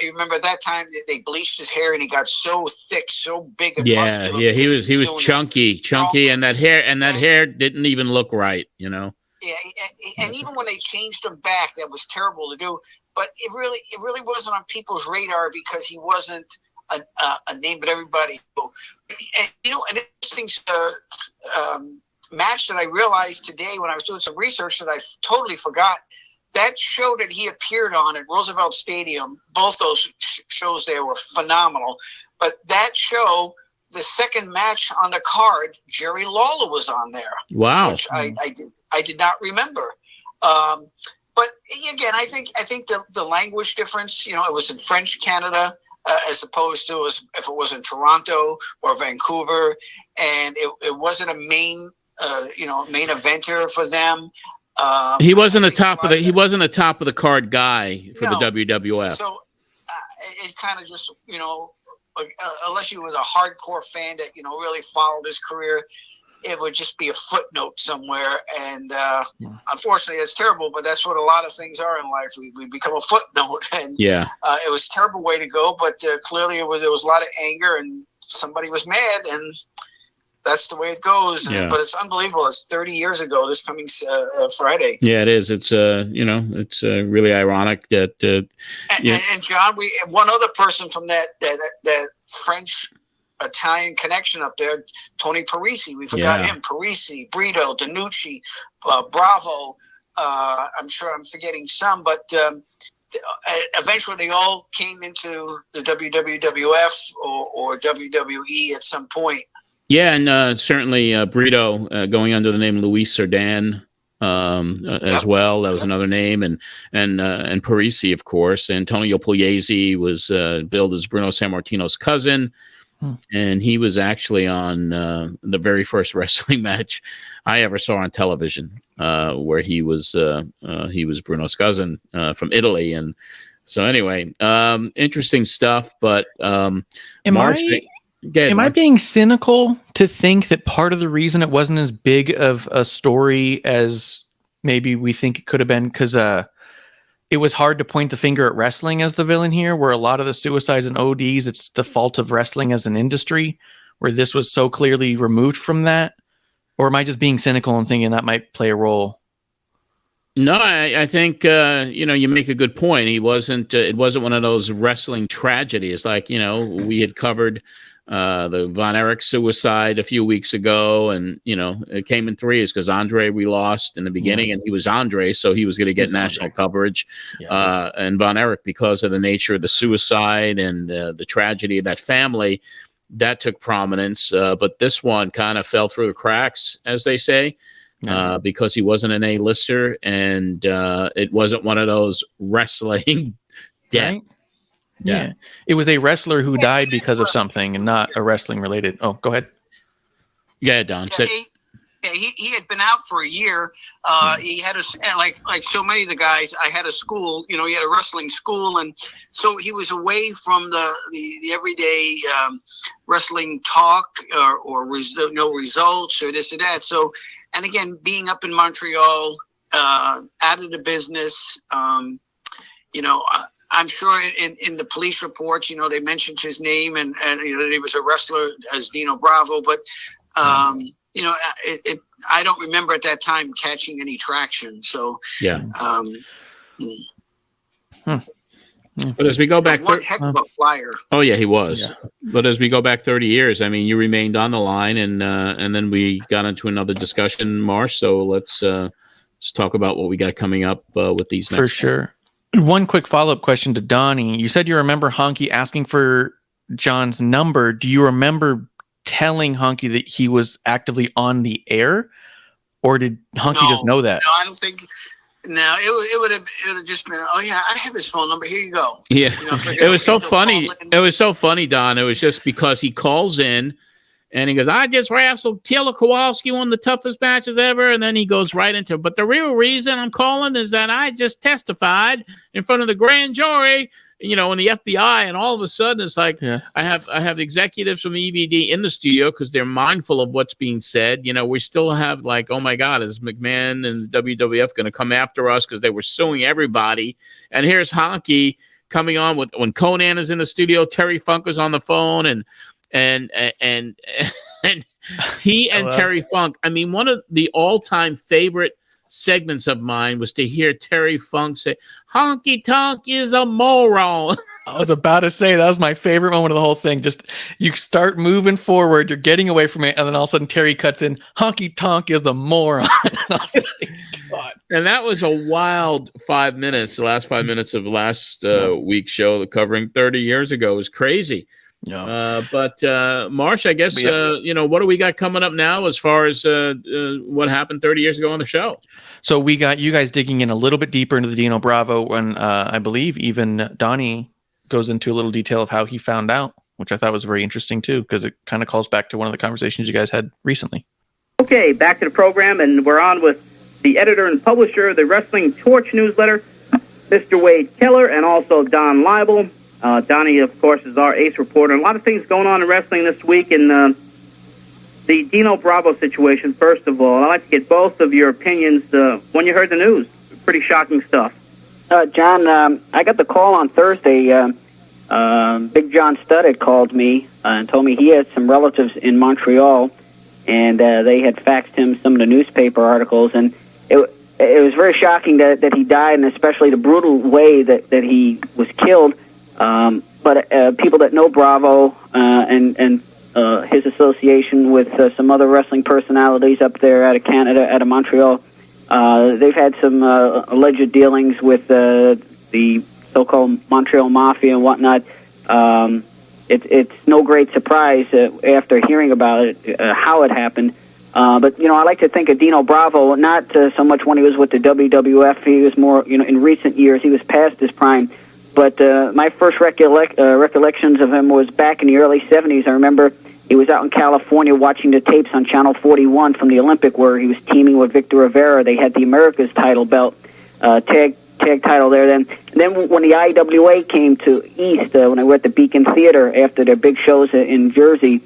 You remember at that time they bleached his hair and he got so thick, so big and muscular.
Yeah, he was chunky, and that hair didn't even look right, you know.
Yeah, and even when they changed him back, that was terrible to do. But it really wasn't on people's radar because he wasn't a name that everybody knew. And, you know, an interesting match that I realized today when I was doing some research that I totally forgot. That show that he appeared on at Roosevelt Stadium, both those shows there were phenomenal. But that show, the second match on the card, Jerry Lawler was on there.
Wow.
Which I did not remember. But again, I think the language difference, you know, it was in French Canada as opposed to if it was in Toronto or Vancouver, and it wasn't a main eventer for them.
He wasn't a top of the card guy for the WWF.
So it kind of just, you know, unless you was a hardcore fan that, you know, really followed his career, it would just be a footnote somewhere. And unfortunately, it's terrible, but that's what a lot of things are in life. We become a footnote, and it was a terrible way to go. But clearly, there was a lot of anger, and somebody was mad, and that's the way it goes.
Yeah.
But it's unbelievable. It's 30 years ago this coming Friday.
Yeah, it is. It's it's really ironic that.
And John, one other person from that French Italian connection up there, Tony Parisi. We forgot him. Parisi, Brito, Danucci, Bravo. I'm sure I'm forgetting some, but eventually they all came into the WWF or WWE at some point.
Yeah, and certainly Brito going under the name Luis Cerdan as well. That was another name, and Parisi, of course. Antonio Pugliese was billed as Bruno Sammartino's cousin, and he was actually on the very first wrestling match I ever saw on television, where he was Bruno's cousin from Italy. And so anyway, interesting stuff. But Am
I being cynical to think that part of the reason it wasn't as big of a story as maybe we think it could have been because it was hard to point the finger at wrestling as the villain here, where a lot of the suicides and ODs, it's the fault of wrestling as an industry, where this was so clearly removed from that? Or am I just being cynical and thinking that might play a role?
No, I think you make a good point. It wasn't one of those wrestling tragedies like, you know, we had covered the Von Erich suicide a few weeks ago, and you know it came in threes because Andre we lost in the beginning, and he was Andre, so he was going to get national coverage. And Von Erich, because of the nature of the suicide and the tragedy of that family, that took prominence. But this one kind of fell through the cracks, as they say. Because he wasn't an A-lister, and it wasn't one of those wrestling deaths.
Right? Yeah. It was a wrestler who died because of something and not a wrestling related. Oh, go ahead.
Yeah, Don.
He had been out for a year. He had like so many of the guys. I had a school. You know, he had a wrestling school, and so he was away from the everyday wrestling talk or no results or this or that. So, and again, being up in Montreal, out of the business, you know. I'm sure in the police reports, you know, they mentioned his name and you know, he was a wrestler as Dino Bravo, but you know, I don't remember at that time catching any traction. So
But as we go back,
one heck of a flyer.
Oh yeah, he was. Yeah. But as we go back 30 years, I mean, you remained on the line, and then we got into another discussion, Marsh. So let's talk about what we got coming up with these.
For sure. One quick follow-up question to Donnie. You said you remember Honky asking for John's number. Do you remember telling Honky that he was actively on the air, or did Honky just know that?
No, I don't think. No, it would have just been, oh yeah, I have his phone number. Here you go.
Yeah, you know, it was so funny. It was so funny, Don. It was just because he calls in, And he goes, I just wrestled Killer Kowalski, one of the toughest matches ever. And then he goes right into, but the real reason I'm calling is that I just testified in front of the grand jury, in the FBI. And all of a sudden it's like, I have executives from EVD in the studio because they're mindful of what's being said. We still have like, oh my God, is McMahon and WWF going to come after us because they were suing everybody? And here's Honky coming on with when Conan is in the studio, Terry Funk is on the phone, and he and Terry Funk. I mean, one of the all-time favorite segments of mine was to hear Terry Funk say, "Honky Tonk is a moron."
I was about to say that was my favorite moment of the whole thing. Just you start moving forward, you're getting away from it, and then all of a sudden Terry cuts in, "Honky Tonk is a moron." And I was like, God.
And that was a wild 5 minutes. The last 5 minutes of last week's show, covering 30 years ago, was crazy.
Yeah.
But Marsh, I guess what do we got coming up now as far as what happened 30 years ago on the show?
So we got you guys digging in a little bit deeper into the Dino Bravo when I believe even Donny goes into a little detail of how he found out, which I thought was very interesting too, because it kind of calls back to one of the conversations you guys had recently.
Okay, back to the program, and we're on with the editor and publisher of the Wrestling Torch newsletter, Mr. Wade Keller, and also Don Laible. Donnie, of course, is our ace reporter. A lot of things going on in wrestling this week. And the Dino Bravo situation, first of all, I'd like to get both of your opinions when you heard the news. Pretty shocking stuff.
John, I got the call on Thursday. Big John Studd had called me and told me he had some relatives in Montreal, and they had faxed him some of the newspaper articles. And it was very shocking that he died, and especially the brutal way that he was killed. But people that know Bravo and his association with some other wrestling personalities up there out of Canada, out of Montreal, they've had some alleged dealings with the so-called Montreal Mafia and whatnot. It's no great surprise after hearing about it how it happened. But I like to think of Dino Bravo not so much when he was with the WWF. He was more, in recent years he was past his prime. But my first recollections of him was back in the early 70s. I remember he was out in California watching the tapes on Channel 41 from the Olympic where he was teaming with Victor Rivera. They had the America's title belt, tag title there then. And then when the IWA came to East, when I were at the Beacon Theater after their big shows in Jersey,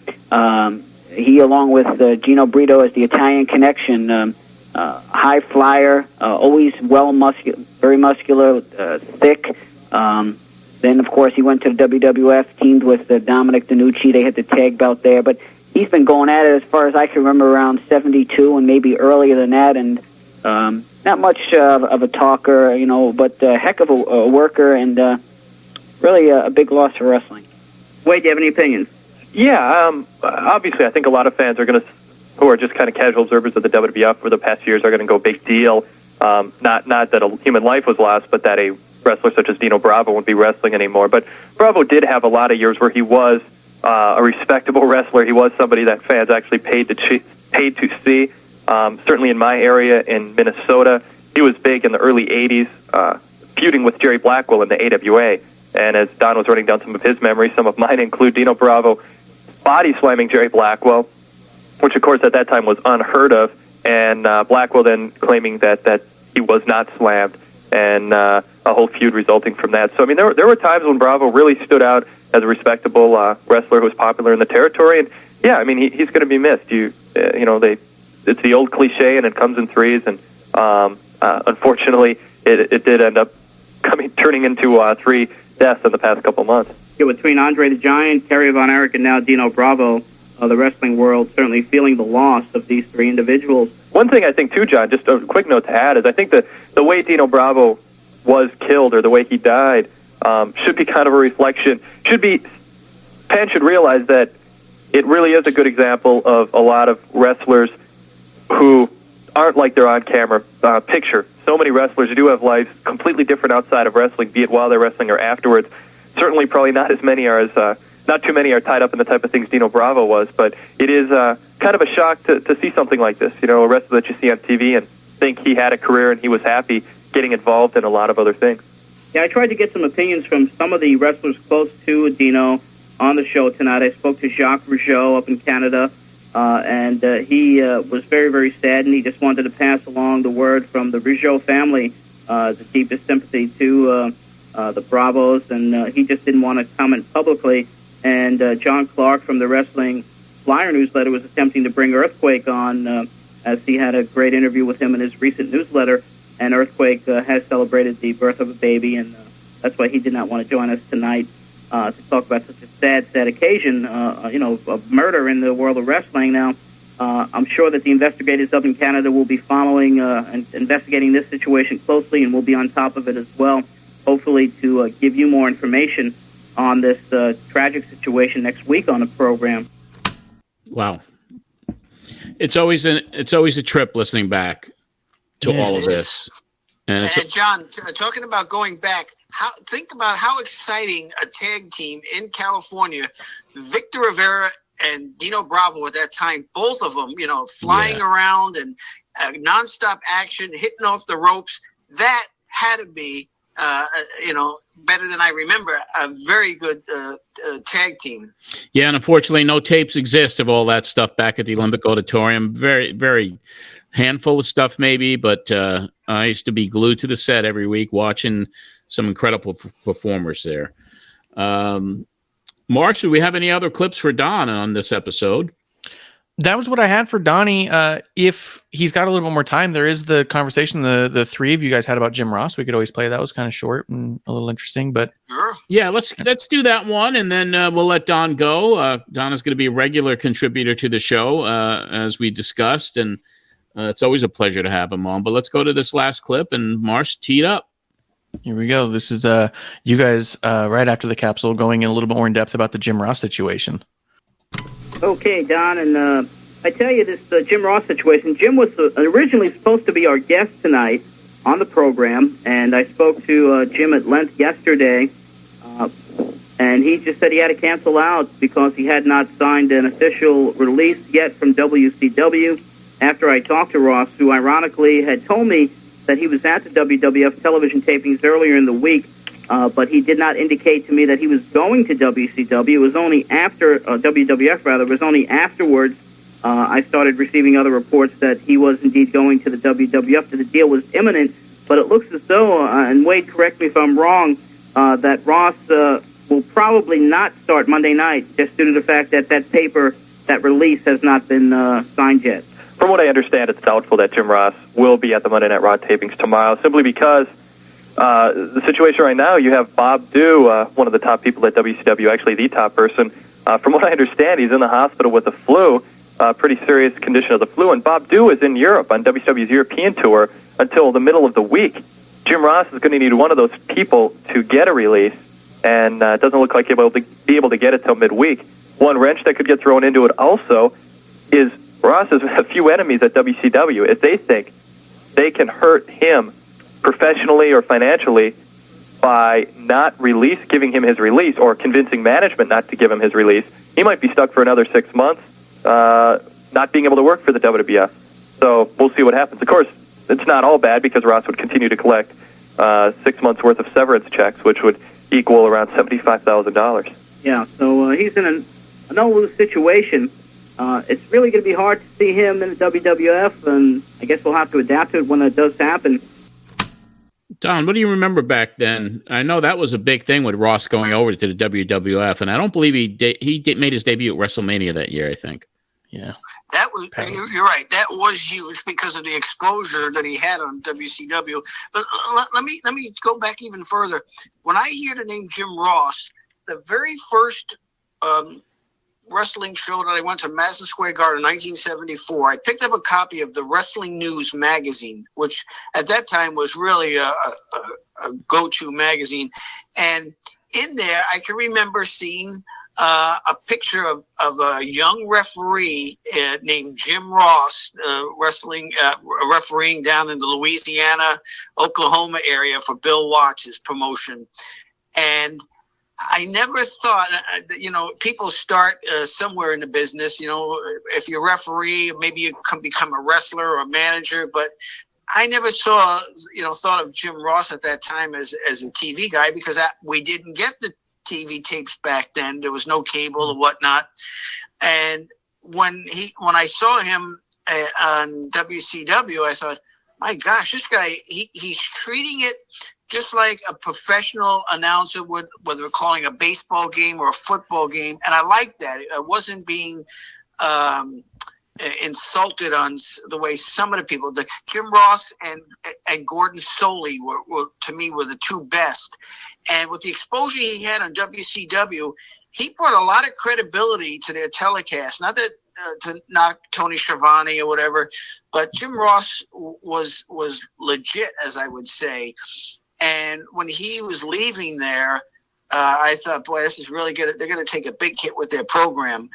he, along with Gino Brito as the Italian Connection, high flyer, always very muscular, thick. Then, of course, he went to the WWF, teamed with Dominic DeNucci. They had the tag belt there. But he's been going at it, as far as I can remember, around 72 and maybe earlier than that. And not much of a talker, but a heck of a worker and really a big loss for wrestling.
Wade, do you have any opinions?
Yeah, obviously, I think a lot of fans who are just kind of casual observers of the WWF for the past years are going to go big deal. Not that a human life was lost, but that a wrestler such as Dino Bravo won't be wrestling anymore. But Bravo did have a lot of years where he was a respectable wrestler. He was somebody that fans actually paid to see. Certainly in my area in Minnesota, he was big in the early 80s, feuding with Jerry Blackwell in the AWA. And as Don was running down some of his memories, some of mine include Dino Bravo body slamming Jerry Blackwell, which of course at that time was unheard of, and Blackwell then claiming that he was not slammed, and a whole feud resulting from that. So, I mean, there were times when Bravo really stood out as a respectable wrestler who was popular in the territory. And, yeah, I mean, he's going to be missed. It's the old cliche, and it comes in threes. And unfortunately, it did end up turning into 3 deaths in the past couple months.
Yeah, between Andre the Giant, Kerry Von Erich, and now Dino Bravo, the wrestling world certainly feeling the loss of these 3 individuals.
One thing I think, too, John, just a quick note to add, is I think that the way Dino Bravo was killed, or the way he died, should be kind of a reflection. Fans should realize that it really is a good example of a lot of wrestlers who aren't like their on-camera picture. So many wrestlers do have lives completely different outside of wrestling, be it while they're wrestling or afterwards. Certainly, probably not too many are tied up in the type of things Dino Bravo was, but it is kind of a shock to see something like this. A wrestler that you see on TV and think he had a career and he was happy getting involved in a lot of other things.
Yeah, I tried to get some opinions from some of the wrestlers close to Dino. on the show tonight. I spoke to Jacques Rougeau up in Canada, and he was very, very sad, and he just wanted to pass along the word from the Rougeau family, the deepest sympathy to the Bravos, and he just didn't want to comment publicly. And John Clark from the Wrestling Flyer newsletter was attempting to bring Earthquake on, as he had a great interview with him in his recent newsletter, and Earthquake has celebrated the birth of a baby, and that's why he did not want to join us tonight to talk about such a sad occasion, of murder in the world of wrestling. Now, I'm sure that the investigators up in Canada will be following and investigating this situation closely, and will be on top of it as well, hopefully to give you more information on this tragic situation next week on the program.
Wow. It's always a trip listening back to all of this. And
John, talking about going back, think about how exciting a tag team in California, Victor Rivera and Dino Bravo at that time, both of them, flying around and nonstop action, hitting off the ropes. That had to be, better than I remember, a very good tag team.
Yeah, and unfortunately, no tapes exist of all that stuff back at the Olympic Auditorium. Very, very handful of stuff maybe, but I used to be glued to the set every week watching some incredible performers there. Mark, do we have any other clips for Don on this episode?
That was what I had for Donnie. If he's got a little bit more time, there is the conversation the three of you guys had about Jim Ross. We could always play. That was kind of short and a little interesting, but
yeah, let's do that one, and then we'll let Don go. Don is going to be a regular contributor to the show, as we discussed, and it's always a pleasure to have him on. But let's go to this last clip, and Marsh, tee it up.
Here we go. This is you guys right after the capsule going in a little bit more in depth about the Jim Ross situation.
Okay, Don, and I tell you this Jim Ross situation. Jim was originally supposed to be our guest tonight on the program, and I spoke to Jim at length yesterday, and he just said he had to cancel out because he had not signed an official release yet from WCW. After I talked to Ross, who ironically had told me that he was at the WWF television tapings earlier in the week, but he did not indicate to me that he was going to WCW. It was only after, WWF rather, it was only afterwards I started receiving other reports that he was indeed going to the WWF, that the deal was imminent, but it looks as though, and Wade, correct me if I'm wrong, that Ross will probably not start Monday night, just due to the fact that that paper, that release, has not been signed yet.
From what I understand, it's doubtful that Jim Ross will be at the Monday Night Raw tapings tomorrow, simply because the situation right now, you have Bob Dew, one of the top people at WCW, actually the top person. From what I understand, he's in the hospital with the flu, pretty serious condition of the flu, and Bob Dew is in Europe on WCW's European tour until the middle of the week. Jim Ross is going to need one of those people to get a release, and it doesn't look like he'll be able to get it till midweek. One wrench that could get thrown into it also is Ross has a few enemies at WCW. If they think they can hurt him professionally or financially by not giving him his release, or convincing management not to give him his release, he might be stuck for another 6 months, not being able to work for the WWF. So we'll see what happens. Of course, it's not all bad, because Ross would continue to collect 6 months' worth of severance checks, which would equal around $75,000.
Yeah, so he's in a no-lose situation. It's really going to be hard to see him in the WWF, and I guess we'll have to adapt to it when it does happen.
Don, what do you remember back then? I know that was a big thing with Ross going over to the WWF, and I don't believe he made his debut at WrestleMania that year, I think. Yeah.
That was, you're right. That was huge because of the exposure that he had on WCW. But let me go back even further. When I hear the name Jim Ross, the very first wrestling show that I went to, Madison Square Garden, 1974, I picked up a copy of the Wrestling News magazine, which at that time was really a go-to magazine. And in there, I can remember seeing a picture of a young referee named Jim Ross, refereeing down in the Louisiana, Oklahoma area for Bill Watts' promotion. And I never thought, people start somewhere in the business. If you're a referee, maybe you can become a wrestler or a manager. But I never thought of Jim Ross at that time as a TV guy, because we didn't get the TV tapes back then. There was no cable or whatnot. And when I saw him on WCW, I thought, my gosh, this guy, he's treating it just like a professional announcer would, whether we're calling a baseball game or a football game. And I like that. I wasn't being insulted on the way some of the people, Jim Ross and Gordon Soley were to me were the two best. And with the exposure he had on WCW, he brought a lot of credibility to their telecast. Not that to knock Tony Schiavone or whatever, but Jim Ross was legit, as I would say. And when he was leaving there, I thought, boy, this is really good. They're going to take a big hit with their program.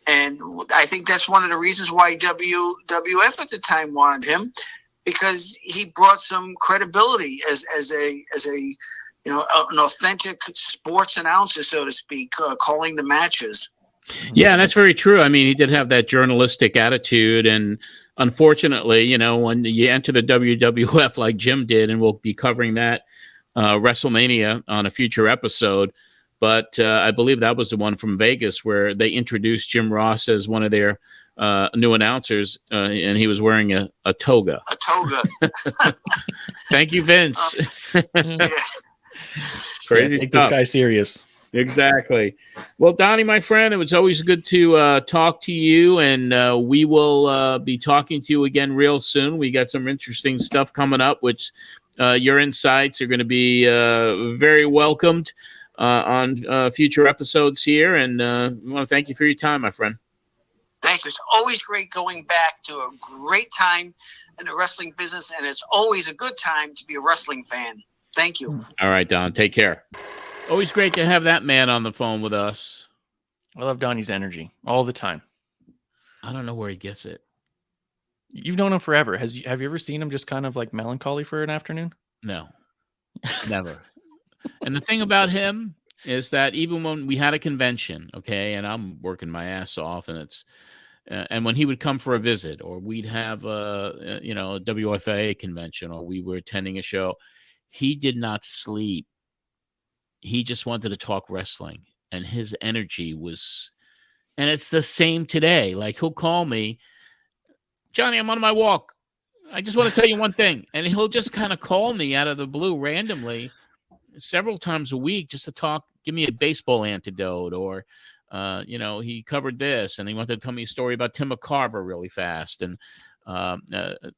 And I think that's one of the reasons why WWF at the time wanted him, because he brought some credibility as a an authentic sports announcer, so to speak, calling the matches.
Yeah, that's very true. I mean, he did have that journalistic attitude, and unfortunately, when you enter the WWF like Jim did, and we'll be covering that WrestleMania on a future episode. But I believe that was the one from Vegas where they introduced Jim Ross as one of their new announcers, and he was wearing a toga.
A toga.
Thank you, Vince. Crazy
Take
stuff.
this guy serious.
Exactly. Well, Donny, my friend, it was always good to talk to you, and we will be talking to you again real soon. We got some interesting stuff coming up, which your insights are going to be very welcomed on future episodes here, and we want to thank you for your time, my friend.
Thank you. It's always great going back to a great time in the wrestling business, and it's always a good time to be a wrestling fan. Thank you.
All right, Don. Take care. Always great to have that man on the phone with us.
I love Donnie's energy all the time.
I don't know where he gets it.
You've known him forever. Have you ever seen him just kind of like melancholy for an afternoon?
No, never. And the thing about him is that even when we had a convention, okay, and I'm working my ass off, and it's and when he would come for a visit, or we'd have a WFA convention, or we were attending a show, he did not sleep. He just wanted to talk wrestling, and his energy was, and it's the same today. Like, he'll call me, Johnny, I'm on my walk. I just want to tell you one thing. And he'll just kind of call me out of the blue randomly several times a week just to talk, give me a baseball antidote, or, he covered this, and he wanted to tell me a story about Tim McCarver really fast. And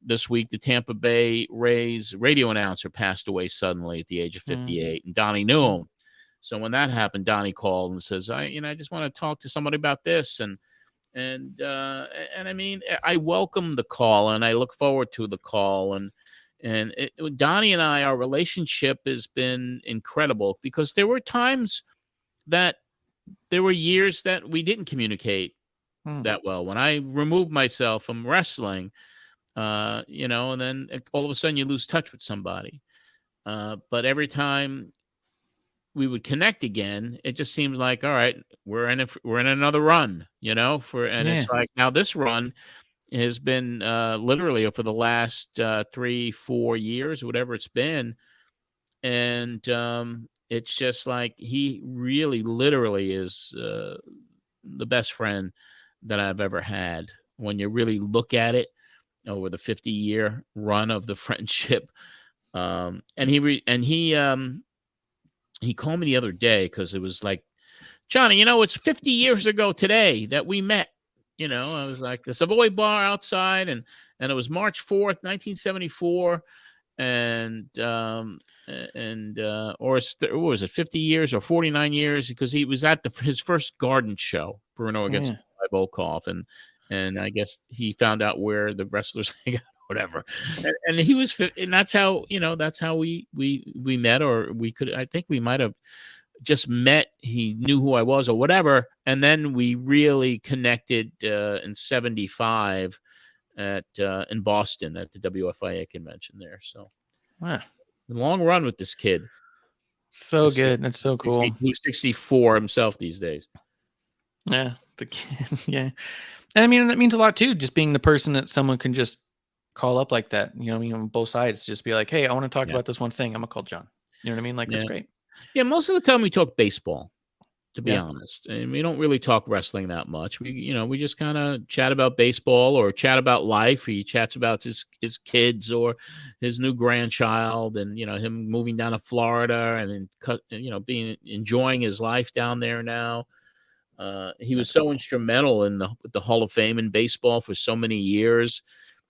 this week, the Tampa Bay Rays radio announcer passed away suddenly at the age of 58, and Donnie knew him. So when that happened, Donnie called and says, I just want to talk to somebody about this. And I mean, I welcome the call, and I look forward to the call. And Donnie and I, our relationship has been incredible, because there were times that there were years that we didn't communicate that well. When I removed myself from wrestling, and then all of a sudden you lose touch with somebody. But every time we would connect again, it just seems like, all right, we're in another run, it's like, now this run has been literally for the last 3-4 years, whatever it's been. And it's just like, he really literally is the best friend that I've ever had. When you really look at it over the 50-year run of the friendship. And he called me the other day, because it was like, Johnny, it's 50 years ago today that we met. I was like, the Savoy Bar outside, and it was March 4th, 1974. And or what was it, 50 years or 49 years? Because he was at his first Garden show, Bruno against Volkov, and I guess he found out where the wrestlers hang out, whatever. And he was, and that's how we met, or we could, I think we might have just met. He knew who I was or whatever, and then we really connected in '75 in Boston at the WFIA convention there. So, wow, long run with this kid.
So good. That's so cool.
He's 64 himself these days.
Yeah, the kid. Yeah, and I mean, that means a lot too. Just being the person that someone can just call up like that. On both sides, just be like, hey, I want to talk about this one thing. I'm gonna call John. You know what I mean? Like, that's great.
Yeah, most of the time we talk baseball. to be honest. And we don't really talk wrestling that much. We just kind of chat about baseball or chat about life. He chats about his kids or his new grandchild, and him moving down to Florida and then enjoying his life down there now. He was so instrumental in the Hall of Fame in baseball for so many years.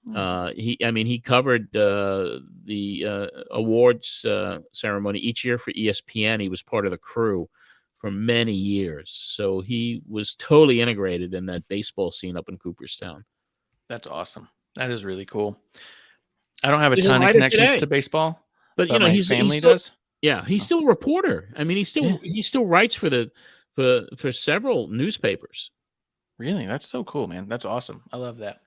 He covered the awards ceremony each year for ESPN. He was part of the crew for many years. So he was totally integrated in that baseball scene up in Cooperstown.
That's awesome. That is really cool. I don't have a ton of connections to baseball, but my family does.
Yeah, he's still a reporter. I mean, he still writes for several newspapers.
Really? That's so cool, man. That's awesome. I love that.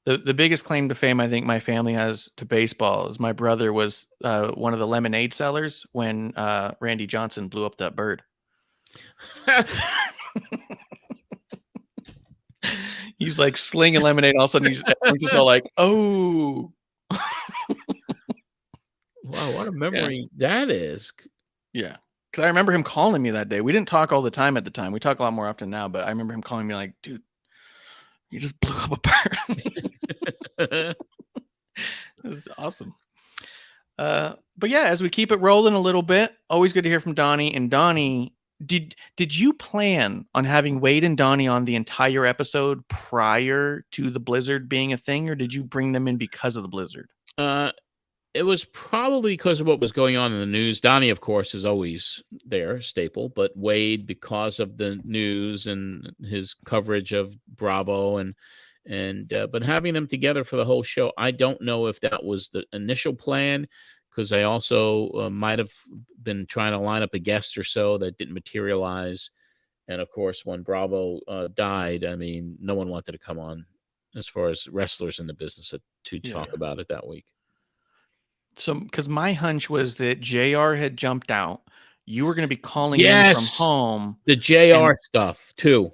The biggest claim to fame I think my family has to baseball is my brother was one of the lemonade sellers when Randy Johnson blew up that bird. He's like slinging lemonade. All of a sudden, he's just all like, "Oh,
wow, what a memory that is!"
Yeah, because I remember him calling me that day. We didn't talk all the time at the time. We talk a lot more often now, but I remember him calling me like, "Dude, you just blew up a bird." That was awesome. But yeah, as we keep it rolling a little bit, always good to hear from Donny. And Donny, did you plan on having Wade and Donny on the entire episode prior to the blizzard being a thing, or did you bring them in because of the blizzard?
It was probably because of what was going on in the news. Donny, of course, is always there, staple, but Wade, because of the news and his coverage of Bravo but having them together for the whole show, I don't know if that was the initial plan, because I also might have been trying to line up a guest or so that didn't materialize. And of course, when Bravo died, I mean, no one wanted to come on as far as wrestlers in the business to talk about it that week.
So, because my hunch was that JR had jumped out. You were going to be calling in from home.
The JR stuff, too.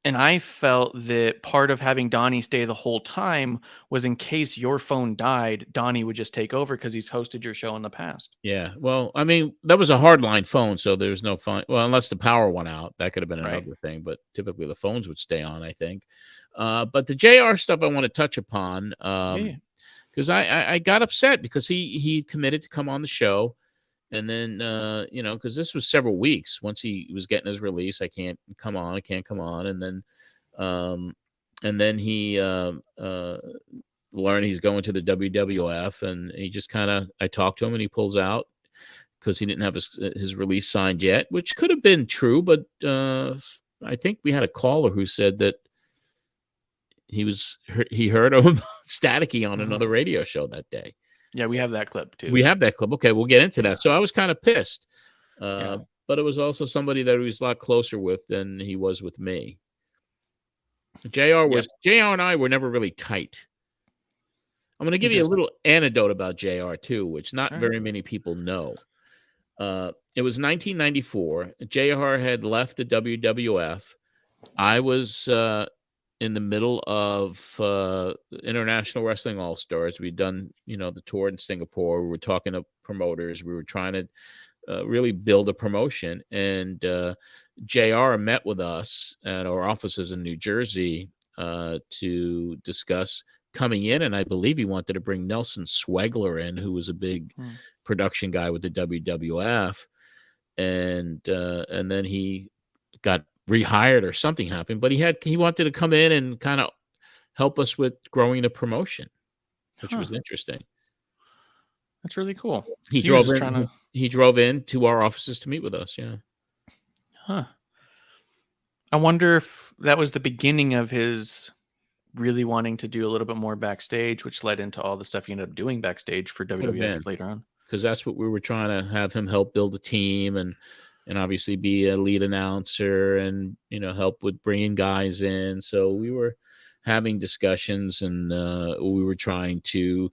And I felt that part of having Donny stay the whole time was in case your phone died, Donny would just take over because he's hosted your show in the past.
Yeah. Well, I mean, that was a hardline phone, so there's no phone. Well, unless the power went out, that could have been another thing. But typically the phones would stay on, I think. But the JR stuff I want to touch upon. Because I got upset because he committed to come on the show. And then, because this was several weeks. Once he was getting his release, I can't come on. And then he learned he's going to the WWF. And he just I talked to him and he pulls out because he didn't have his release signed yet, which could have been true. But I think we had a caller who said that he heard him staticky on another radio show that day.
Yeah, we have that clip too.
We have that clip. Okay, we'll get into that. So I was kind of pissed, but it was also somebody that he was a lot closer with than he was with me. JR and I were never really tight. I'm going to give you a little anecdote about JR too, which not very many people know. It was 1994. JR had left the WWF. I was in the middle of International Wrestling All-Stars. We'd done, the tour in Singapore. We were talking to promoters. We were trying to really build a promotion. And JR met with us at our offices in New Jersey to discuss coming in. And I believe he wanted to bring Nelson Swegler in, who was a big production guy with the WWF. And then he got rehired or something happened, but he wanted to come in and kind of help us with growing the promotion, which was interesting.
That's really cool.
He drove in to our offices to meet with us. Yeah.
Huh. I wonder if that was the beginning of his really wanting to do a little bit more backstage, which led into all the stuff he ended up doing backstage for WWF later on.
Because that's what we were trying to have him help build a team and obviously be a lead announcer and, help with bringing guys in. So we were having discussions and we were trying to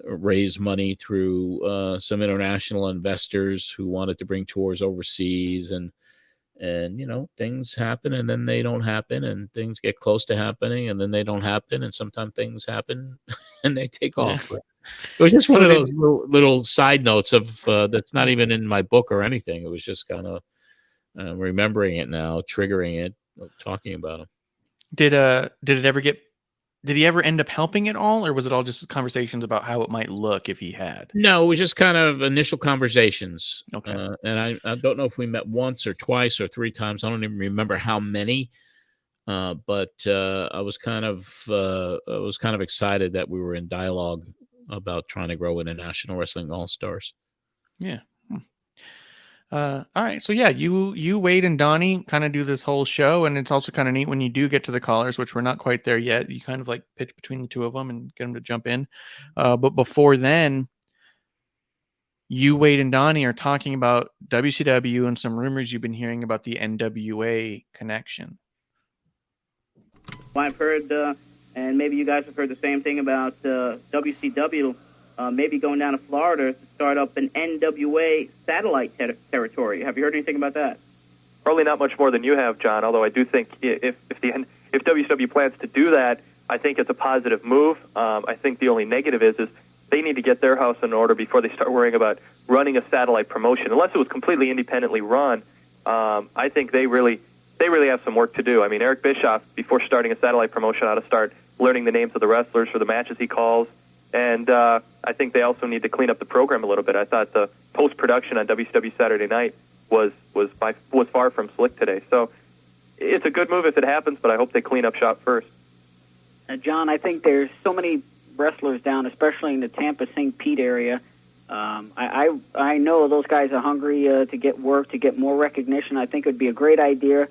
raise money through some international investors who wanted to bring tours overseas. And things happen and then they don't happen, and things get close to happening and then they don't happen. And sometimes things happen and they take off. It was just one of those little side notes of that's not even in my book or anything. It was just kind of remembering it now, triggering it, talking about him.
Did he ever end up helping at all, or was it all just conversations about how it might look if he had?
No, it was just kind of initial conversations.
Okay.
And I don't know if we met once or twice or 3 times. I don't even remember how many. But I was kind of excited that we were in dialogue about trying to grow International Wrestling All-Stars.
Yeah. All right. So yeah, you Wade and Donny kind of do this whole show, and it's also kind of neat when you do get to the callers, which we're not quite there yet. You kind of like pitch between the two of them and get them to jump in. But before then, you, Wade, and Donny are talking about WCW and some rumors you've been hearing about the NWA connection.
I've heard, and maybe you guys have heard the same thing about WCW, maybe going down to Florida to start up an NWA satellite territory. Have you heard anything about that?
Probably not much more than you have, John, although I do think if WCW plans to do that, I think it's a positive move. I think the only negative is they need to get their house in order before they start worrying about running a satellite promotion. Unless it was completely independently run, I think they really have some work to do. I mean, Eric Bischoff, before starting a satellite promotion, ought to start learning the names of the wrestlers for the matches he calls. And I think they also need to clean up the program a little bit. I thought the post-production on WCW Saturday Night was far from slick today. So it's a good move if it happens, but I hope they clean up shop first.
John, I think there's so many wrestlers down, especially in the Tampa-St. Pete area. I know those guys are hungry to get work, to get more recognition. I think it would be a great idea.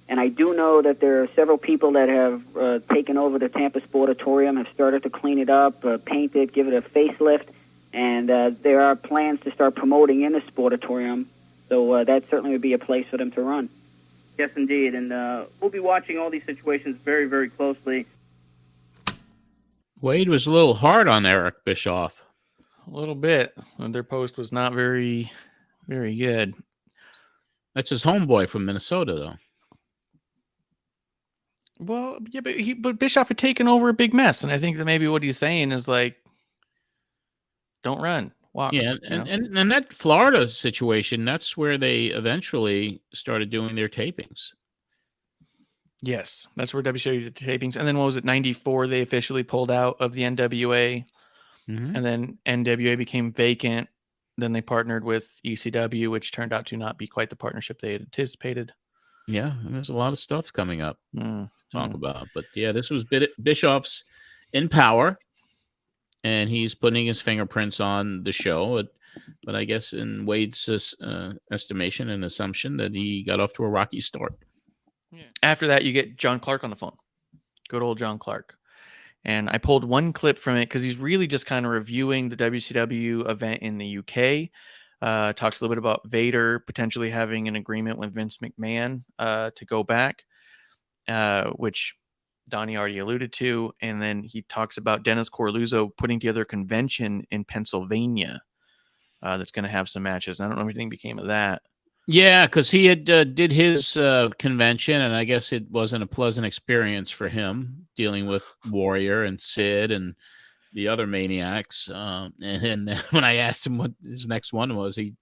And I do know that there are several people that have taken over the Tampa Sportatorium, have started to clean it up, paint it, give it a facelift, and there are plans to start promoting in the Sportatorium. So that certainly would be a place for them to run.
Yes, indeed. And we'll be watching all these situations very, very closely.
Wade was a little hard on Eric Bischoff.
A little bit. Their post was not very, very good.
That's his homeboy from Minnesota, though.
Well, yeah, but Bischoff had taken over a big mess, and I think that maybe what he's saying is like, don't run, walk.
Yeah, and that Florida situation, that's where they eventually started doing their tapings.
Yes, that's where WCW did tapings. And then what was it, 94, they officially pulled out of the NWA, and then NWA became vacant. Then they partnered with ECW, which turned out to not be quite the partnership they had anticipated.
Yeah, and there's a lot of stuff coming up to talk about. But yeah, this was Bischoff's in power, and he's putting his fingerprints on the show. But I guess in Wade's estimation and assumption that he got off to a rocky start.
Yeah. After that, you get John Clark on the phone. Good old John Clark. And I pulled one clip from it because he's really just kind of reviewing the WCW event in the UK. Talks a little bit about Vader potentially having an agreement with Vince McMahon to go back, which Donny already alluded to. And then he talks about Dennis Coralluzzo putting together a convention in Pennsylvania that's going to have some matches. I don't know if anything became of that.
Yeah, because he had did his convention, and I guess it wasn't a pleasant experience for him dealing with Warrior and Sid and the other maniacs. And then when I asked him what his next one was, he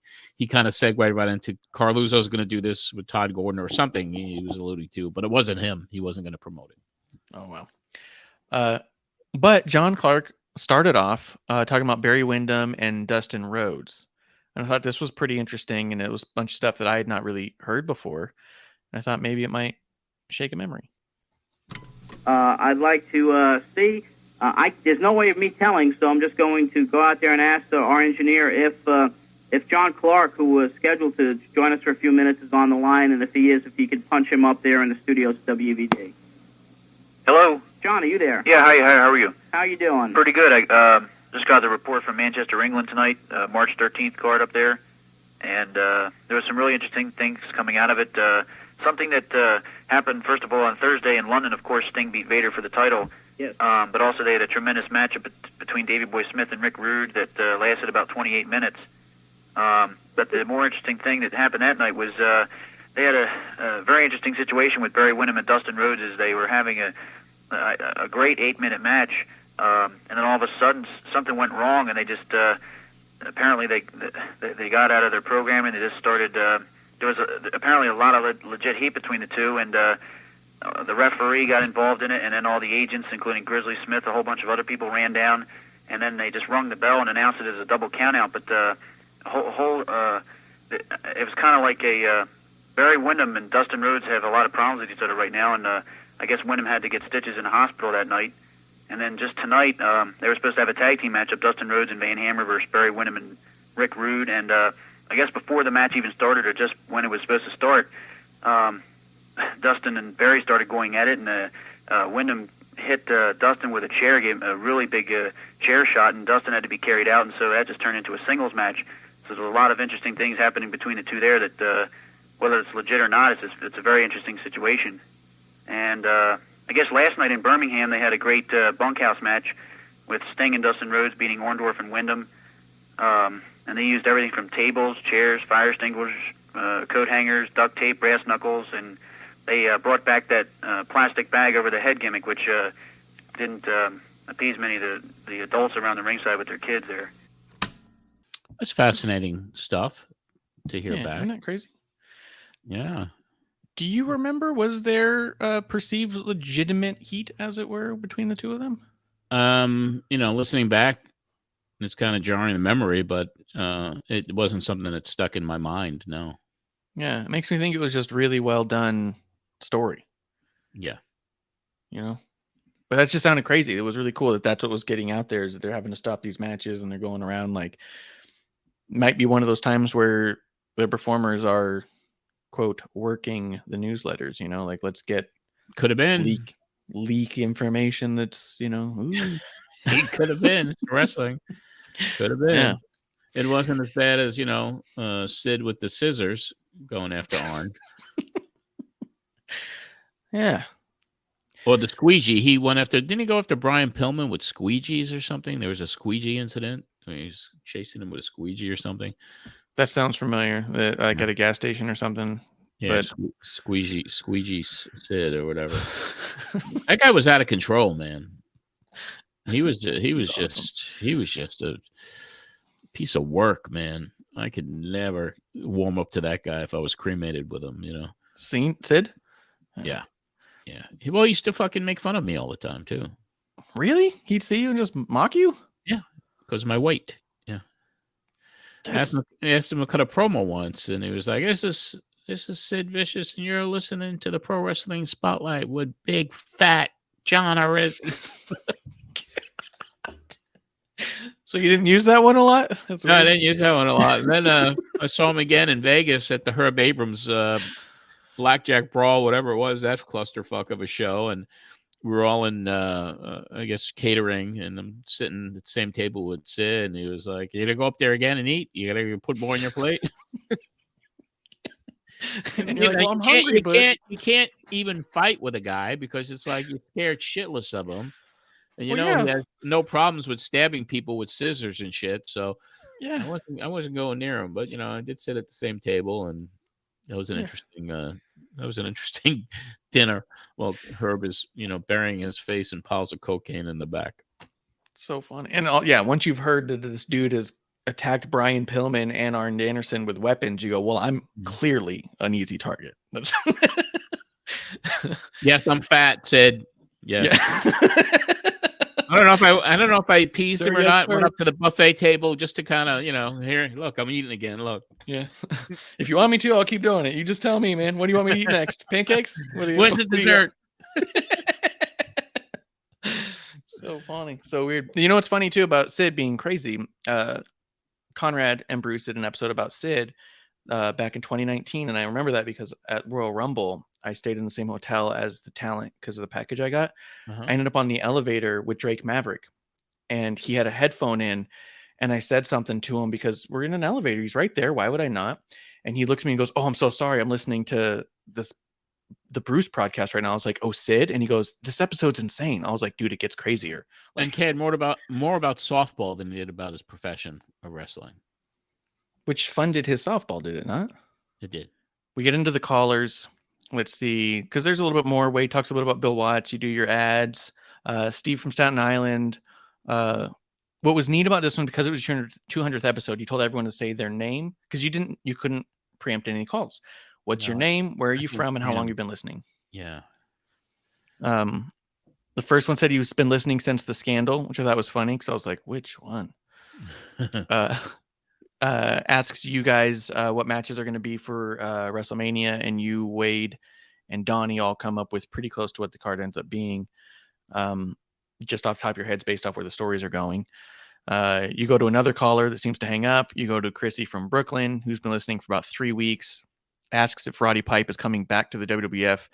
kind of segued right into Carluzzo's going to do this with Todd Gordon or something he was alluding to, but it wasn't him. He wasn't going to promote it.
Oh, wow. But John Clark started off talking about Barry Windham and Dustin Rhodes. And I thought this was pretty interesting, and it was a bunch of stuff that I had not really heard before. And I thought maybe it might shake a memory.
I'd like to see. There's no way of me telling, so I'm just going to go out there and ask our engineer if John Clark, who was scheduled to join us for a few minutes, is on the line, and if he is, if he could punch him up there in the studios at WEVD.
Hello?
John, are you there?
Yeah, hi, how are you?
How you doing?
Pretty good. I just got the report from Manchester, England tonight, March 13th card up there, and there was some really interesting things coming out of it. Something that happened, first of all, on Thursday in London. Of course, Sting beat Vader for the title.
Yes.
But also they had a tremendous matchup between Davey Boy Smith and Rick Rude that lasted about 28 minutes. But the more interesting thing that happened that night was they had a very interesting situation with Barry Windham and Dustin Rhodes as they were having a great 8-minute match. And then all of a sudden something went wrong, and they just apparently they got out of their programming. They just started there was apparently a lot of legit heat between the two, and the referee got involved in it, and then all the agents, including Grizzly Smith, a whole bunch of other people ran down, and then they just rung the bell and announced it as a double countout. But it was kind of like a Barry Windham and Dustin Rhodes have a lot of problems with each other right now, and I guess Windham had to get stitches in the hospital that night. And then just tonight, they were supposed to have a tag team matchup, Dustin Rhodes and Van Hammer versus Barry Windham and Rick Rude, and I guess before the match even started, or just when it was supposed to start, Dustin and Barry started going at it, and Windham hit Dustin with a chair, gave him a really big chair shot, and Dustin had to be carried out, and so that just turned into a singles match. So there's a lot of interesting things happening between the two there that, whether it's legit or not, it's a very interesting situation. And I guess last night in Birmingham, they had a great bunkhouse match with Sting and Dustin Rhodes beating Orndorff and Windham. And they used everything from tables, chairs, fire extinguishers, coat hangers, duct tape, brass knuckles, and they brought back that plastic bag over the head gimmick, which didn't appease many of the adults around the ringside with their kids there.
That's fascinating stuff to hear back.
Isn't that crazy?
Yeah.
Do you remember, was there perceived legitimate heat, as it were, between the two of them?
Listening back, it's kind of jarring the memory, but it wasn't something that stuck in my mind, no.
Yeah, it makes me think it was just really well done story.
Yeah.
But that just sounded crazy. It was really cool that that's what was getting out there, is that they're having to stop these matches and they're going around, like, might be one of those times where the performers are, quote, working the newsletters, like, let's get
could have been
leak information that's, ooh.
It could have been. It's wrestling. Could have been. Yeah. It wasn't as bad as, Sid with the scissors going after Arn.
Yeah.
Or the squeegee. Didn't he go after Brian Pillman with squeegees or something? There was a squeegee incident. He's chasing him with a squeegee or something.
That sounds familiar. Like at a gas station or something.
Yeah, but squeegee Sid or whatever. That guy was out of control, man. He was just a piece of work, man. I could never warm up to that guy if I was cremated with him,
Seen Sid?
Yeah. Well, he used to fucking make fun of me all the time too.
Really? He'd see you and just mock you?
Yeah, because of my weight. Yeah. I asked him to cut a promo once, and he was like, "This is Sid Vicious, and you're listening to the Pro Wrestling Spotlight with big fat John Arezzi."
So you didn't use that one a lot?
No, I didn't use that one a lot. And then I saw him again in Vegas at the Herb Abrams Blackjack Brawl, whatever it was, that clusterfuck of a show. And we were all in, I guess, catering, and I'm sitting at the same table with Sid, and he was like, "You got to go up there again and eat? You got to put more on your plate?"
And you're like, "Well, I'm hungry, but..."
You can't even fight with a guy because it's like you're scared shitless of him. And he has no problems with stabbing people with scissors and shit. So
yeah,
I wasn't going near him, but I did sit at the same table, and that was an interesting dinner. Well, Herb is burying his face in piles of cocaine in the back.
So funny. And once you've heard that this dude has attacked Brian Pillman and Arn Anderson with weapons, you go, well, I'm clearly an easy target. That's
Yes, I'm fat, Sid. Yes. Yeah. I don't know if I appeased him or not. Went up to the buffet table just to kind of, here, look, I'm eating again. Look.
Yeah. If you want me to, I'll keep doing it. You just tell me, man. What do you want me to eat next? Pancakes?
Where's the dessert?
So funny. So weird. What's funny too about Sid being crazy? Conrad and Bruce did an episode about Sid back in 2019. And I remember that because at Royal Rumble, I stayed in the same hotel as the talent because of the package I got. I ended up on the elevator with Drake Maverick, and he had a headphone in, and I said something to him because we're in an elevator. He's right there. Why would I not? And he looks at me and goes, "Oh, I'm so sorry. I'm listening to the Bruce podcast right now." I was like, "Oh, Sid?" And he goes, "This episode's insane." I was like, "Dude, it gets crazier."
And cared more about softball than he did about his profession of wrestling.
Which funded his softball, did it not?
It did.
We get into the callers. Let's see, because there's a little bit more. Wade talks a little bit about Bill Watts. You do your ads. Steve from Staten Island. What was neat about this one, because it was your 200th episode, you told everyone to say their name because you couldn't preempt any calls. What's your name? Where are you from? And how long you've been listening?
Yeah.
The first one said he's been listening since the scandal, which I thought was funny because I was like, which one? Asks you guys what matches are going to be for WrestleMania, and you, Wade, and Donny all come up with pretty close to what the card ends up being, just off the top of your heads based off where the stories are going. You go to another caller that seems to hang up. You go to Chrissy from Brooklyn, who's been listening for about 3 weeks, asks if Roddy Pipe is coming back to the WWF,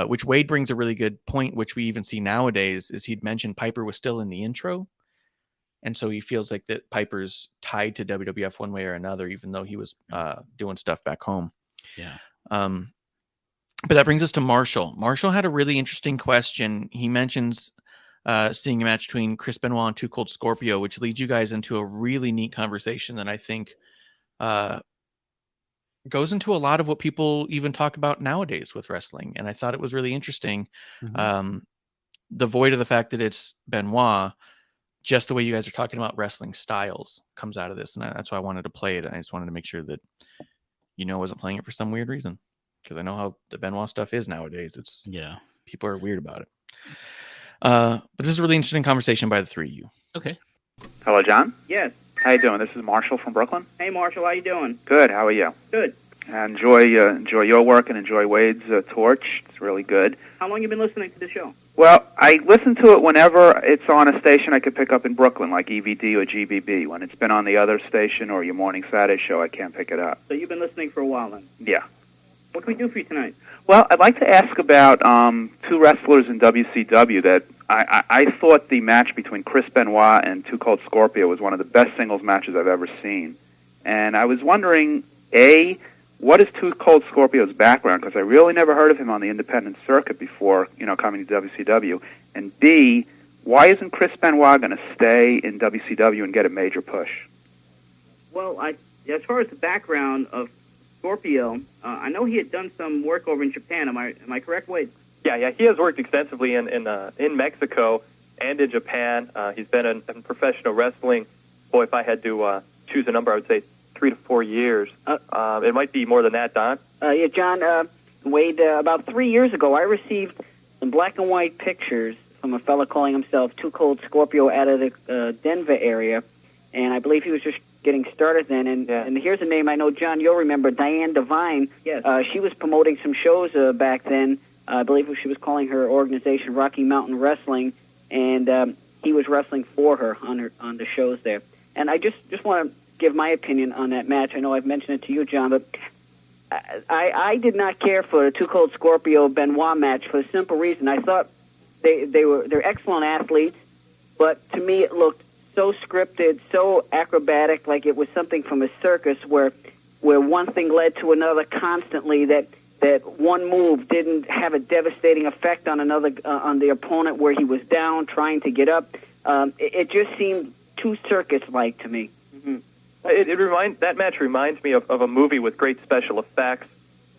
which Wade brings a really good point, which we even see nowadays, is he'd mentioned Piper was still in the intro. And so he feels like that Piper's tied to WWF one way or another, even though he was doing stuff back home.
Yeah.
But that brings us to Marshall. Marshall had a really interesting question. He mentions seeing a match between Chris Benoit and Too Cold Scorpio, which leads you guys into a really neat conversation that I think goes into a lot of what people even talk about nowadays with wrestling. And I thought it was really interesting. Devoid of the fact that it's Benoit, just the way you guys are talking about wrestling styles comes out of this. And that's why I wanted to play it. And I just wanted to make sure that, I wasn't playing it for some weird reason, because I know how the Benoit stuff is nowadays. People are weird about it. But this is a really interesting conversation by the three of you.
Okay.
Hello, John.
Yes.
How you doing? This is Marshall from Brooklyn.
Hey, Marshall, how you doing?
Good. How are you?
Good.
I enjoy your work and enjoy Wade's torch. It's really good.
How long you been listening to the show?
Well, I listen to it whenever it's on a station I could pick up in Brooklyn, like EVD or GBB. When it's been on the other station or your morning Saturday show, I can't pick it up.
So you've been listening for a while then?
Yeah.
What can we do for you tonight?
Well, I'd like to ask about two wrestlers in WCW that I thought the match between Chris Benoit and Too Cold Scorpio was one of the best singles matches I've ever seen. And I was wondering, A, what is Too Cold Scorpio's background? Because I really never heard of him on the independent circuit before, coming to WCW. And B, why isn't Chris Benoit going to stay in WCW and get a major push?
Well, as far as the background of Scorpio, I know he had done some work over in Japan. Am I correct, Wade?
Yeah. He has worked extensively in Mexico and in Japan. He's been in professional wrestling. Boy, if I had to choose a number, I would say 3 to 4 years. It might be more than that, Don.
Yeah, John, Wade, about 3 years ago, I received some black and white pictures from a fellow calling himself Too Cold Scorpio out of the Denver area, and I believe he was just getting started then. And here's a name I know, John, you'll remember, Diane Devine.
Yes.
She was promoting some shows back then. I believe she was calling her organization Rocky Mountain Wrestling, and he was wrestling for her on the shows there. And I just want to give my opinion on that match. I know I've mentioned it to you, John, but I did not care for the Too Cold Scorpio Benoit match for the simple reason I thought they're excellent athletes, but to me it looked so scripted, so acrobatic, like it was something from a circus where one thing led to another constantly. That one move didn't have a devastating effect on another on the opponent where he was down trying to get up. It just seemed too circus-like to me.
That match reminds me of a movie with great special effects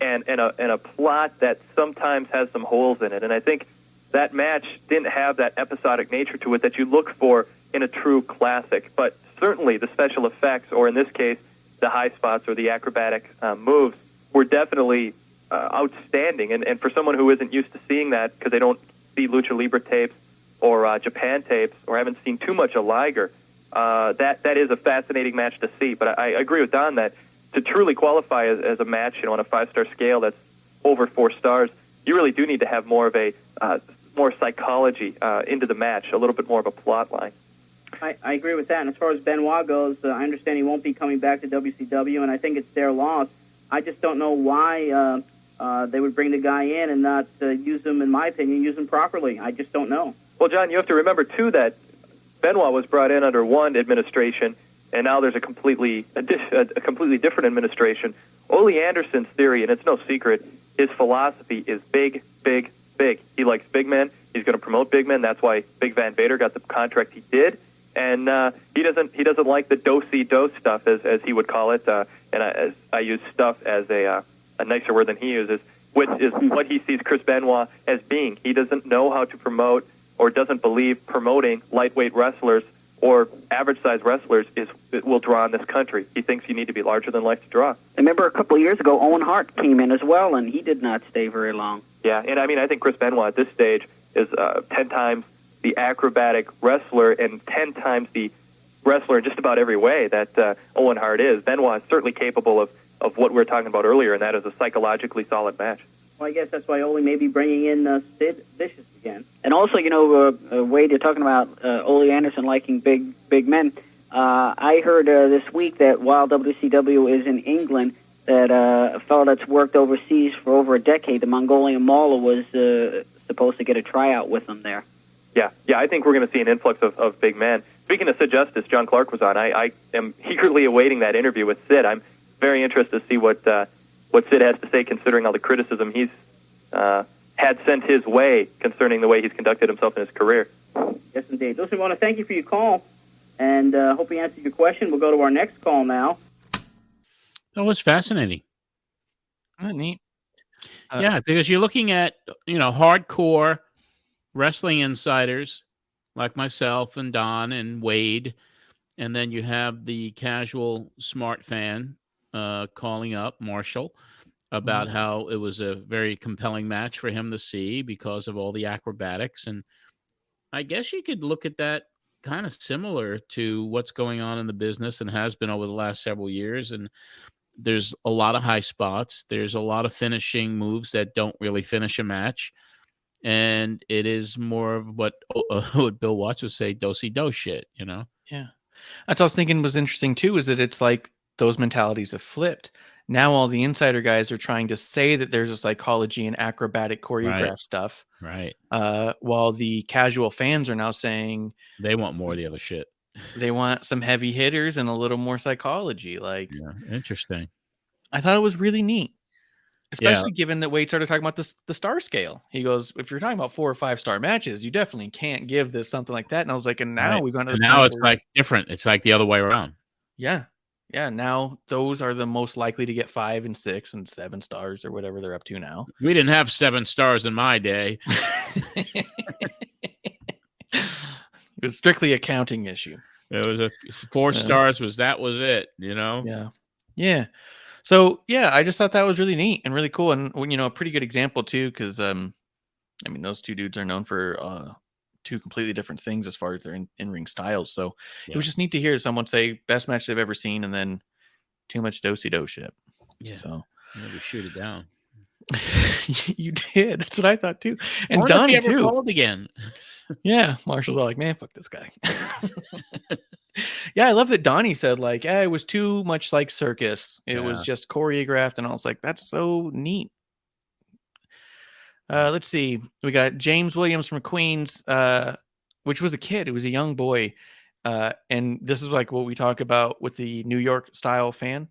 and a plot that sometimes has some holes in it. And I think that match didn't have that episodic nature to it that you look for in a true classic. But certainly the special effects, or in this case, the high spots or the acrobatic moves, were definitely outstanding. And for someone who isn't used to seeing that, because they don't see Lucha Libre tapes or Japan tapes or haven't seen too much of Liger, that is a fascinating match to see. But I agree with Don that to truly qualify as a match, on a 5-star scale that's over 4 stars, you really do need to have more of a more psychology into the match, a little bit more of a plot line.
I agree with that. And as far as Benoit goes, I understand he won't be coming back to WCW, and I think it's their loss. I just don't know why they would bring the guy in and not use him, in my opinion, use him properly. I just don't know.
Well, John, you have to remember, too, that Benoit was brought in under one administration, and now there's a completely different administration. Ole Anderson's theory, and it's no secret, his philosophy is big, big, big. He likes big men. He's going to promote big men. That's why Big Van Vader got the contract he did. And he doesn't like the do-si-do stuff, as he would call it. And I use stuff as a nicer word than he uses, which is what he sees Chris Benoit as being. He doesn't know how to promote, or doesn't believe promoting lightweight wrestlers or average-sized wrestlers will draw in this country. He thinks you need to be larger than life to draw.
I remember a couple of years ago, Owen Hart came in as well, and he did not stay very long.
Yeah, and I think Chris Benoit at this stage is 10 times the acrobatic wrestler and 10 times the wrestler in just about every way that Owen Hart is. Benoit is certainly capable of what we were talking about earlier, and that is a psychologically solid match.
Well, I guess that's why Ole may be bringing in Sid Vicious again.
And also, Wade, you're talking about Ole Anderson liking big men. I heard this week that while WCW is in England, that a fellow that's worked overseas for over a decade, the Mongolian Mauler, was supposed to get a tryout with them there.
Yeah, I think we're going to see an influx of big men. Speaking of Sid Justice, John Clark was on. I am eagerly awaiting that interview with Sid. I'm very interested to see what Sid has to say, considering all the criticism he's had sent his way concerning the way he's conducted himself in his career.
Yes, indeed. Listen, we want to thank you for your call, and hope we answered your question. We'll go to our next call now.
That was fascinating.
Neat.
Yeah, because you're looking at, hardcore wrestling insiders like myself and Don and Wade, and then you have the casual smart fan calling up Marshall about how it was a very compelling match for him to see because of all the acrobatics. And I guess you could look at that kind of similar to what's going on in the business and has been over the last several years. And there's a lot of high spots. There's a lot of finishing moves that don't really finish a match. And it is more of what Bill Watts would say, do-si-do shit,
Yeah. That's what I was thinking was interesting, too, is that it's like those mentalities have flipped. Now all the insider guys are trying to say that there's a psychology and acrobatic choreograph stuff.
Right.
While the casual fans are now saying
they want more of the other shit.
They want some heavy hitters and a little more psychology.
Interesting.
I thought it was really neat. Especially given that Wade started talking about the star scale. He goes, if you're talking about 4 or 5 star matches, you definitely can't give this something like that. And I was like, and now we've gone to the
now it's like different. It's like the other way around.
Yeah. Yeah. Now those are the most likely to get 5 and 6 and 7 stars or whatever they're up to now.
We didn't have 7 stars in my day.
It was strictly a counting issue.
It was 4 stars was it,
Yeah. Yeah. So, I just thought that was really neat and really cool. And, a pretty good example, too, because, those two dudes are known for 2 completely different things as far as their in-ring styles. So it was just neat to hear someone say best match they've ever seen and then too much do-si-do shit.
Yeah.
So
maybe shoot it down.
You did. That's what I thought, too. And
Donny,
Donny, too.
Called again.
Yeah. Marshall's all like, man, fuck this guy. Yeah, I love that Donny said, it was too much like circus. It was just choreographed, and I was like, that's so neat. Let's see. We got James Williams from Queens, which was a kid. It was a young boy. And this is like what we talk about with the New York style fan.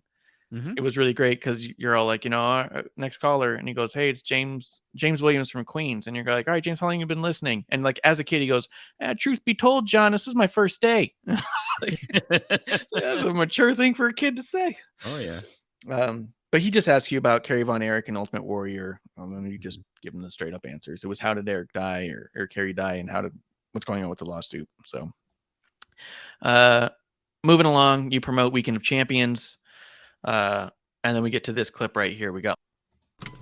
Mm-hmm. It was really great because you're all like, next caller. And he goes, hey, it's James Williams from Queens. And you're like, all right, James, how long have you been listening? And as a kid, he goes, truth be told, John, this is my first day. That's a mature thing for a kid to say.
Oh, yeah.
But he just asked you about Kerry Von Erich and Ultimate Warrior. And you just give him the straight up answers. It was how did Eric die or Kerry die and what's going on with the lawsuit. So moving along, you promote Weekend of Champions. And then we get to this clip right here. We got.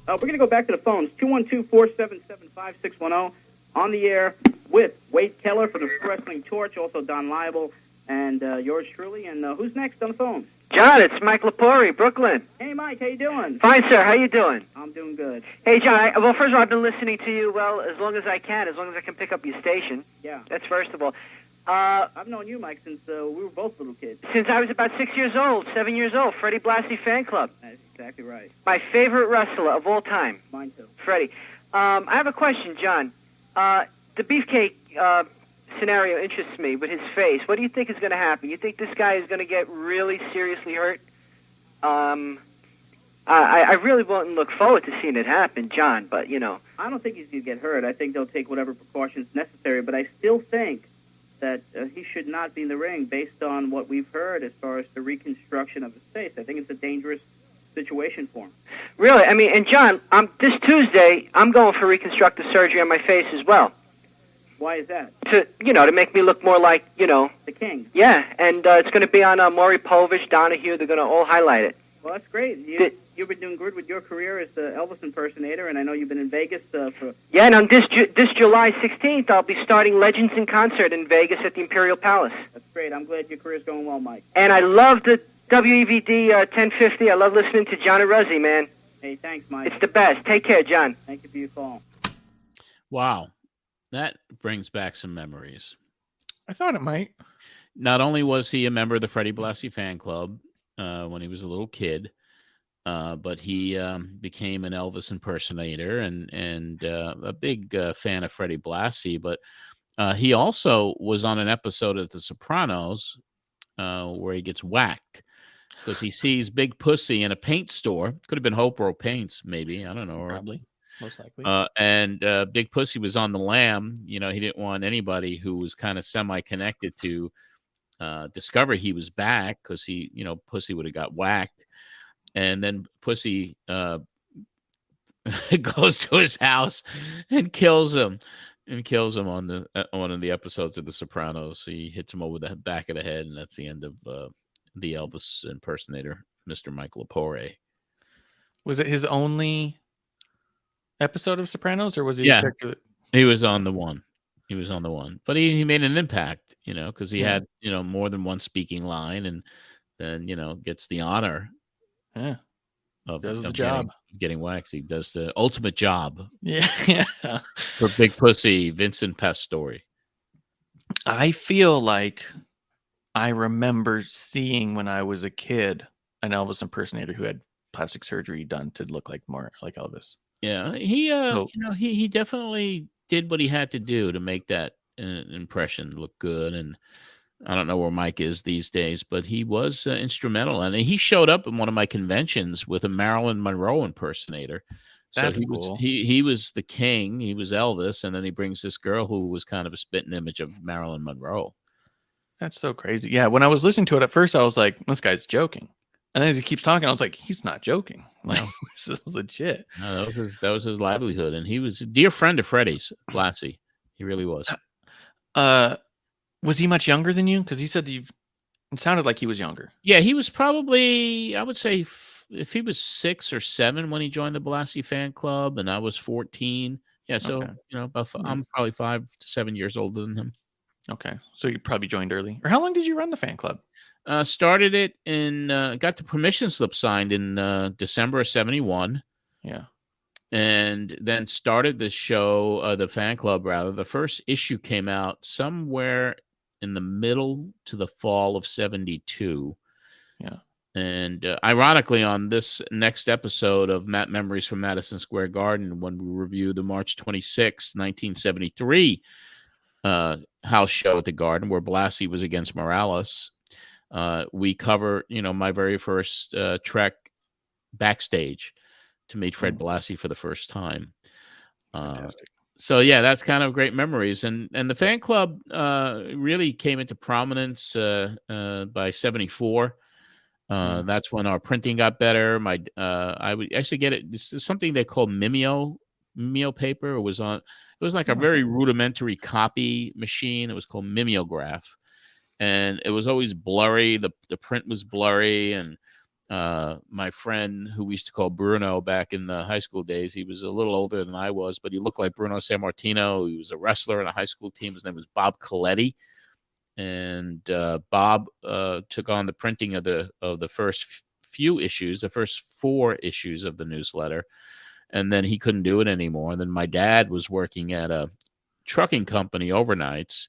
We're going to go back to the phones. 212-477-5610 on the air with Wade Keller from the Wrestling Torch, also Donny Laible, and yours truly. And who's next on the phone?
John, it's Mike Lepori, Brooklyn.
Hey, Mike, how you doing?
Fine, sir. How you doing?
I'm doing good.
Hey, John, first of all, I've been listening to you, as long as I can pick up your station.
Yeah.
That's first of all.
I've known you, Mike, since we were both little kids.
Since I was about 7 years old, Freddie Blassie Fan Club.
That's exactly right.
My favorite wrestler of all time.
Mine too.
Freddie. I have a question, John. The Beefcake scenario interests me with his face. What do you think is going to happen? You think this guy is going to get really seriously hurt? I really wouldn't look forward to seeing it happen, John, but,
I don't think he's going to get hurt. I think they'll take whatever precautions necessary, but I still think that he should not be in the ring based on what we've heard as far as the reconstruction of his face. I think it's a dangerous situation for him.
Really? And John, this Tuesday, I'm going for reconstructive surgery on my face as well.
Why is that?
To make me look more like,
The king.
Yeah, and it's going to be on Maury Povich, Donahue. They're going to all highlight it.
Well, that's great. You've been doing good with your career as the Elvis impersonator, and I know you've been in Vegas for...
Yeah, and on this July 16th, I'll be starting Legends in Concert in Vegas at the Imperial Palace.
That's great. I'm glad your career's going well, Mike.
And I love the WEVD 1050. I love listening to John Arezzi, man.
Hey, thanks, Mike.
It's the best. Take care, John.
Thank you for your call.
Wow. That brings back some memories.
I thought it might.
Not only was he a member of the Freddie Blassie fan club when he was a little kid, but he became an Elvis impersonator and a big fan of Freddie Blassie. But he also was on an episode of The Sopranos where he gets whacked because he sees Big Pussy in a paint store. Could have been Hopewell Paints, maybe. I don't know.
Probably. Most likely.
And Big Pussy was on the lam. He didn't want anybody who was kind of semi-connected to discover he was back because Pussy would have got whacked. And then Pussy goes to his house and kills him on one of the episodes of The Sopranos. He hits him over the back of the head, and that's the end of the Elvis impersonator, Mr. Mike Lepore.
Was it his only episode of Sopranos, or was he?
Yeah, he was on the one. But he made an impact, because he had more than one speaking line, and then gets the honor.
Yeah,
does the job getting waxed. He does the ultimate job.
Yeah.
For Big Pussy, Vincent Pastore.
I feel like I remember seeing when I was a kid an Elvis impersonator who had plastic surgery done to look more like Elvis.
Yeah, he definitely did what he had to do to make that impression look good. And I don't know where Mike is these days, but he was instrumental. And he showed up in one of my conventions with a Marilyn Monroe impersonator.
That's
so
cool.
He was the king. He was Elvis, and then he brings this girl who was kind of a spitting image of Marilyn Monroe.
That's so crazy. Yeah, when I was listening to it at first, I was like, "This guy's joking," and then as he keeps talking, I was like, "He's not joking. Like this is legit."
No, that was his livelihood, and he was a dear friend of Freddie's, Blassie. He really was.
Was he much younger than you? Because he said it sounded like he was younger.
Yeah, he was probably, I would say, if he was 6 or 7 when he joined the Blassie fan club, and I was 14. Yeah, so okay. I'm probably 5 to 7 years older than him.
Okay, so you probably joined early. Or how long did you run the fan club?
Started it got the permission slip signed in December of 71.
Yeah.
And then started the show, the fan club rather. The first issue came out somewhere in the middle to the fall of 72.
Yeah.
And ironically, on this next episode of Memories from Madison Square Garden, when we review the March 26, 1973 house show at the Garden, where Blassie was against Morales, we cover, my very first trek backstage to meet Fred Blassie for the first time.
Fantastic.
So yeah, that's kind of great memories. And the fan club really came into prominence by 74. That's when our printing got better. I would actually get it. This is something they call Mimeo paper. It was like a very rudimentary copy machine. It was called mimeograph, and it was always blurry. The print was blurry, and my friend, who we used to call Bruno back in the high school days, he was a little older than I was, but he looked like Bruno Sammartino. He was a wrestler in a high school team. His name was Bob Coletti. And Bob took on the printing of the first few issues, the first 4 issues of the newsletter, and then he couldn't do it anymore. And then my dad was working at a trucking company overnights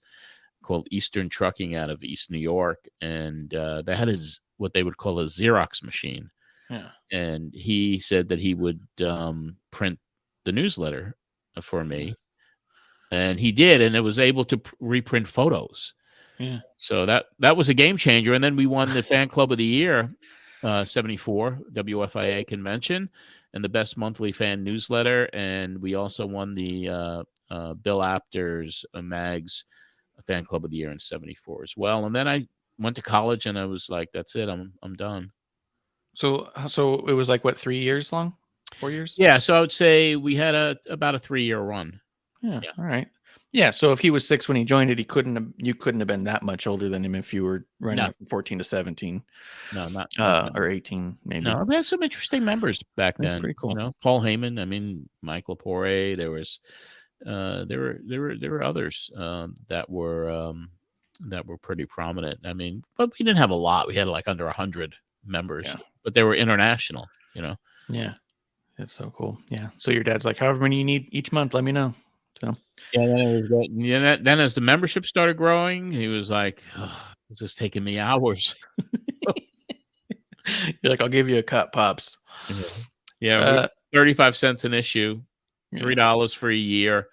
called Eastern Trucking out of East New York, and they had what they would call a Xerox machine.
Yeah.
And he said that he would print the newsletter for me, and he did, and it was able to reprint photos.
Yeah.
So that was a game changer. And then we won the Fan Club of the Year, 74 WFIA convention, and the best monthly fan newsletter. And we also won the Bill Apter's Mag's Fan Club of the Year in 74 as well. And then I went to college, and I was like, that's it. I'm done.
So it was like, what, 3 years long? 4 years?
Yeah. So I would say we had about a 3-year run.
Yeah. All right. Yeah, so if he was 6 when he joined it, you couldn't have been that much older than him if you were running
No.
from 14 to 17.
No, not
or 18 maybe.
No, we had some interesting members back then.
That's pretty cool.
You know, Paul Heyman. I mean, Michael Poré. There was, there were others that were pretty prominent. I mean, but we didn't have a lot. We had like under 100 members, but they were international. You know.
Yeah, it's so cool. Yeah. So your dad's like, however many you need each month, let me know. So
then as the membership started growing, he was like, it's just taking me hours.
You're like, I'll give you a cut, Pops.
Yeah, 35 cents an issue, $3 for a year,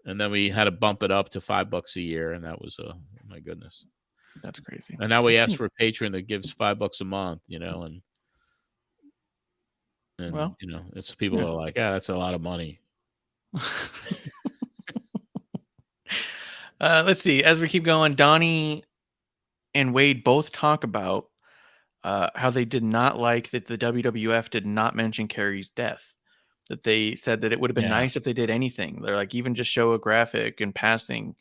and then we had to bump it up to $5 a year, and that was my goodness,
that's crazy.
And now we ask for a patron that gives $5 a month, you know, and well, you know, it's people are like, that's a lot of money.
Let's see. As we keep going, Donny and Wade both talk about how they did not like that the WWF did not mention Kerry's death. That they said that it would have been nice if they did anything. They're like, even just show a graphic in passing.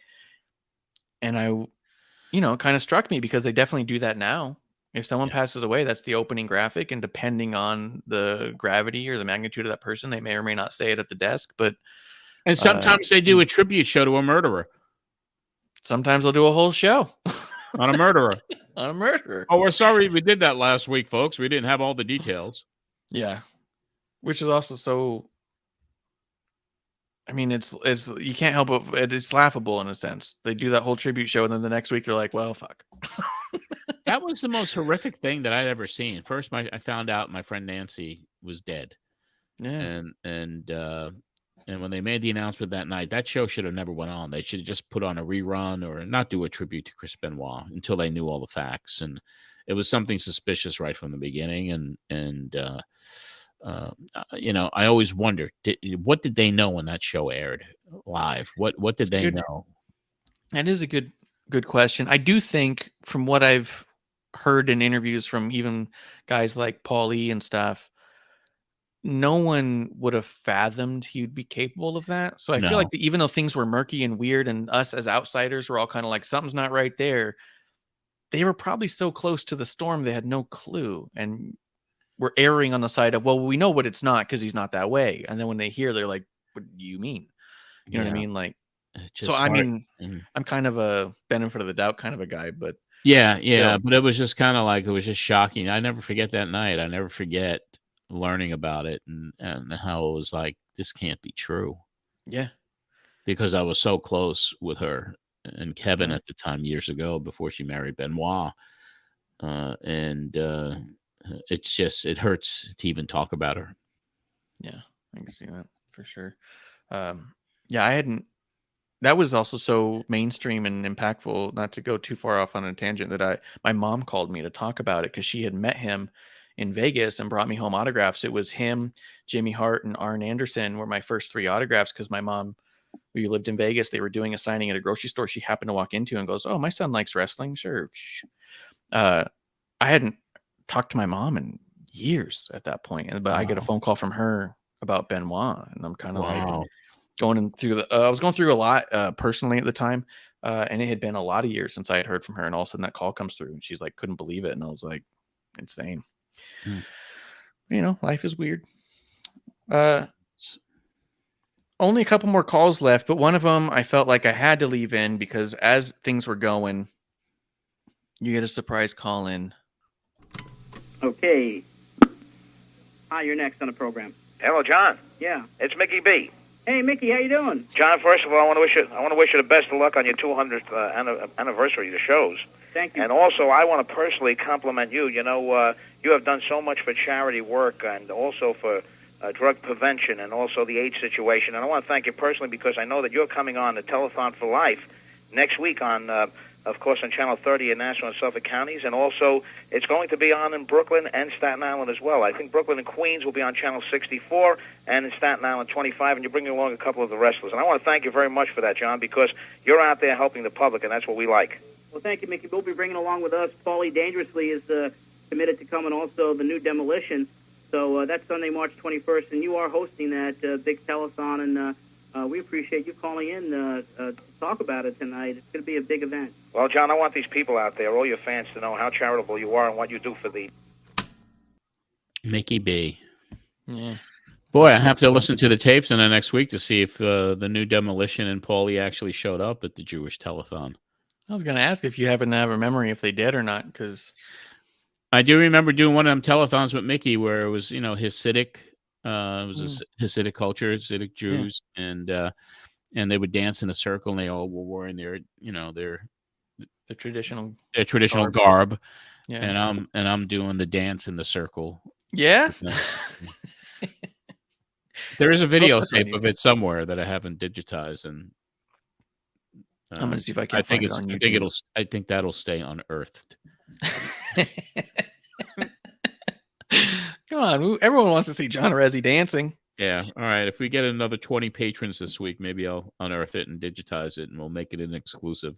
And it kind of struck me because they definitely do that now. If someone passes away, that's the opening graphic. And depending on the gravity or the magnitude of that person, they may or may not say it at the desk.
And sometimes they do a tribute show to a murderer.
Sometimes they'll do a whole show
on a murderer.
On a murderer.
Oh, we're sorry we did that last week, folks. We didn't have all the details.
Yeah. Which is also so, I mean, it's you can't help it. It's laughable in a sense. They do that whole tribute show, and then the next week they're like, well, fuck.
That was the most horrific thing that I'd ever seen. First, I found out my friend Nancy was dead.
Yeah.
And when they made the announcement that night, that show should have never went on. They should have just put on a rerun or not do a tribute to Chris Benoit until they knew all the facts. And it was something suspicious right from the beginning. I always wondered, what did they know when that show aired live? What did they know?
That is a good question. I do think, from what I've heard in interviews from even guys like Paulie and stuff, no one would have fathomed he'd be capable of that. So I feel like even though things were murky and weird, and us as outsiders were all kind of like, something's not right there, they were probably so close to the storm they had no clue, and were erring on the side of, well, we know what it's not because he's not that way. And then when they hear, they're like, what do you mean? You know what I mean? Like, so I mean, I'm kind of a benefit of the doubt kind of a guy, but
but it was just kind of like, it was just shocking. I never forget that night. I never forget learning about it and how it was like, this can't be true.
Yeah.
Because I was so close with her and Kevin at the time, years ago, before she married Benoit. It's just, it hurts to even talk about her.
Yeah, I can see that for sure. That was also so mainstream and impactful, not to go too far off on a tangent, that my mom called me to talk about it because she had met him in Vegas and brought me home autographs. It was him, Jimmy Hart, and Arn Anderson were my first 3 autographs, because my mom, we lived in Vegas, they were doing a signing at a grocery store she happened to walk into and goes, oh, my son likes wrestling. Sure. I hadn't talked to my mom in years at that point, but I get a phone call from her about Benoit, and I'm kind of like going through I was going through a lot personally at the time, and it had been a lot of years since I had heard from her, and all of a sudden that call comes through and she's like, couldn't believe it, and I was like, insane. You know, life is weird. Only a couple more calls left, but one of them I felt like I had to leave in because as things were going, you get a surprise call in.
Okay. Hi, you're next on the program.
Hello, John.
Yeah.
It's Mickey B.
Hey, Mickey, how you doing?
John, first of all, I want to wish you the best of luck on your 200th anniversary of the shows.
Thank you.
And also, I want to personally compliment you. You know, you have done so much for charity work and also for drug prevention and also the AIDS situation. And I want to thank you personally because I know that you're coming on the Telethon for Life next week on, of course, on Channel 30 in Nassau and Suffolk counties. And also, it's going to be on in Brooklyn and Staten Island as well. I think Brooklyn and Queens will be on Channel 64 and in Staten Island 25. And you're bringing along a couple of the wrestlers. And I want to thank you very much for that, John, because you're out there helping the public, and that's what we like.
Well, thank you, Mickey. We'll be bringing along with us Paulie Dangerously is committed to come, and also the new Demolition. So that's Sunday, March 21st, and you are hosting that big telethon, and We appreciate you calling in to talk about it tonight. It's going to be a big event.
Well, John, I want these people out there, all your fans, to know how charitable you are and what you do for the...
Mickey B.
Yeah.
Boy, I have to listen to the tapes in the next week to see if the new Demolition and Paulie actually showed up at the Jewish telethon.
I was going to ask if you happen to have a memory if they did or not, because
I do remember doing one of them telethons with Mickey where it was, Hasidic. It was Hasidic culture, Hasidic Jews, and they would dance in a circle, and they all were wearing their
traditional
garb.
Yeah.
And I'm doing the dance in the circle.
Yeah.
There is a videotape of it somewhere that I haven't digitized, and
I'm gonna see if I can find it on YouTube.
I think that'll stay unearthed.
Come on, everyone wants to see John Arezzi dancing.
Yeah. All right. If we get another 20 patrons this week, maybe I'll unearth it and digitize it, and we'll make it an exclusive.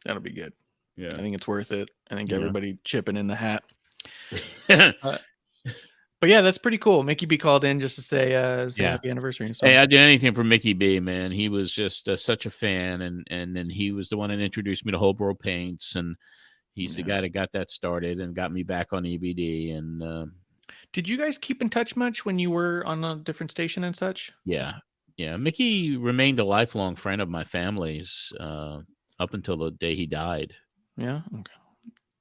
That'll be good.
Yeah.
I think it's worth it. I think everybody chipping in the hat. But yeah, that's pretty cool. Mickey B called in just to say happy anniversary. So.
Hey, I did anything for Mickey B, man. He was just such a fan, and then he was the one that introduced me to Holbrook Paints, and he's the guy that got that started and got me back on EVD. And
did you guys keep in touch much when you were on a different station and such?
Yeah. Mickey remained a lifelong friend of my family's up until the day he died.
Yeah. Okay.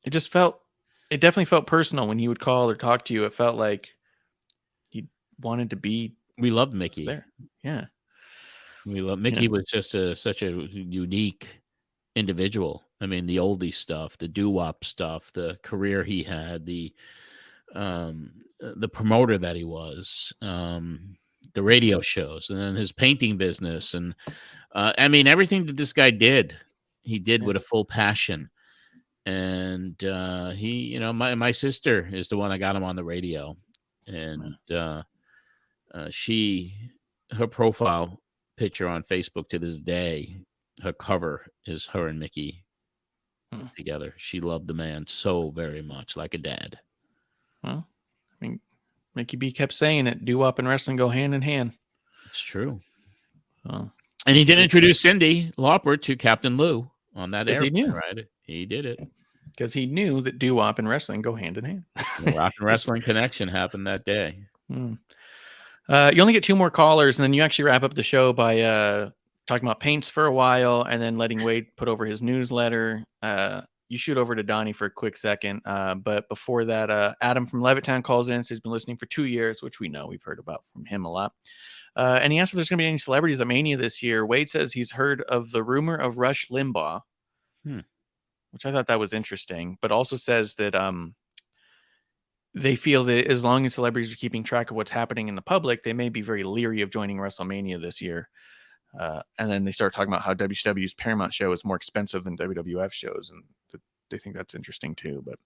It definitely felt personal when he would call or talk to you. It felt like he wanted to be.
We loved Mickey.
There. Yeah.
We loved Mickey. Was just such a unique individual. I mean, the oldie stuff, the doo-wop stuff, the career he had, the promoter that he was, the radio shows, and then his painting business. And I mean, everything that this guy did, he did with a full passion. And he, my sister is the one that got him on the radio, and her profile picture on Facebook to this day, her cover is her and Mickey together. She loved the man so very much, like a dad.
Well, I mean, Mickey B kept saying it. Doo-wop and wrestling go hand in hand.
It's true. And he did introduce Cyndi Lauper to Captain Lou on that airplane,
he knew.
Right? He did it.
Because he knew that doo-wop and wrestling go hand in hand.
The rock and wrestling connection happened that day.
You only get 2 more callers, and then you actually wrap up the show by talking about paints for a while, and then letting Wade put over his newsletter. You shoot over to Donnie for a quick second. But before that, Adam from Levittown calls in. Says he's been listening for 2 years, which we know. We've heard about from him a lot. And he asked if there's going to be any celebrities at Mania this year. Wade says he's heard of the rumor of Rush Limbaugh, which I thought that was interesting, but also says that they feel that as long as celebrities are keeping track of what's happening in the public, they may be very leery of joining WrestleMania this year. And then they start talking about how WCW's Paramount show is more expensive than WWF shows, and they think that's interesting too. But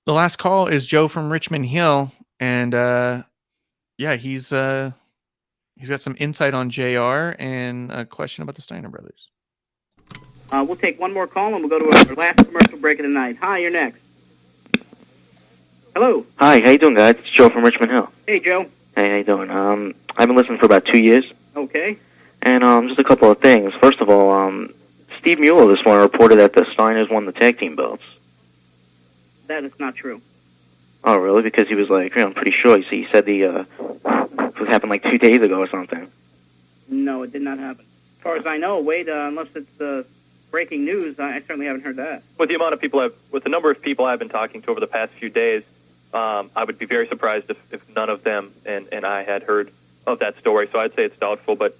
the last call is Joe from Richmond Hill, and he's got some insight on JR and a question about the Steiner brothers.
We'll take one more call, and we'll go to our last commercial break of the night. Hi, you're next. Hello.
Hi, how you doing, guys? It's Joe from Richmond Hill.
Hey, Joe.
Hey, how you doing? I've been listening for about 2 years.
Okay.
And just a couple of things. First of all, Steve Mueller this morning reported that the Steiners won the tag team belts.
That is not true.
Oh, really? Because he was like, I'm pretty sure. He said it happened like 2 days ago or something.
No, it did not happen. As far as I know, Wade, unless it's breaking news, I certainly haven't heard that.
With the number of people I've been talking to over the past few days, I would be very surprised if none of them and I had heard of that story. So I'd say it's doubtful, but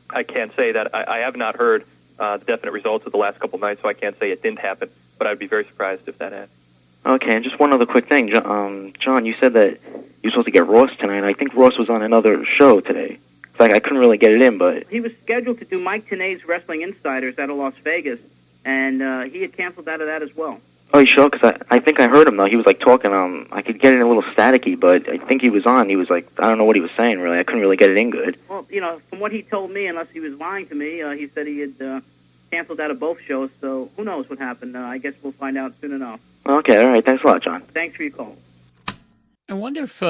I can't say that I have not heard the definite results of the last couple nights, so I can't say it didn't happen. But I'd be very surprised if that had.
Okay, and just one other quick thing, John. You said that you're supposed to get Ross tonight. I think Ross was on another show today. In fact, I couldn't really get it in, but
he was scheduled to do Mike Tenay's Wrestling Insiders out of Las Vegas, and he had canceled out of that as well.
Oh, you sure? Because I think I heard him, though. He was, like, talking. I could get it a little staticky, but I think he was on. He was, like, I don't know what he was saying, really. I couldn't really get it in good.
Well, from what he told me, unless he was lying to me, he said he had canceled out of both shows, so who knows what happened. I guess we'll find out soon enough.
Okay, all right. Thanks a lot, John.
Thanks for your call.
I wonder if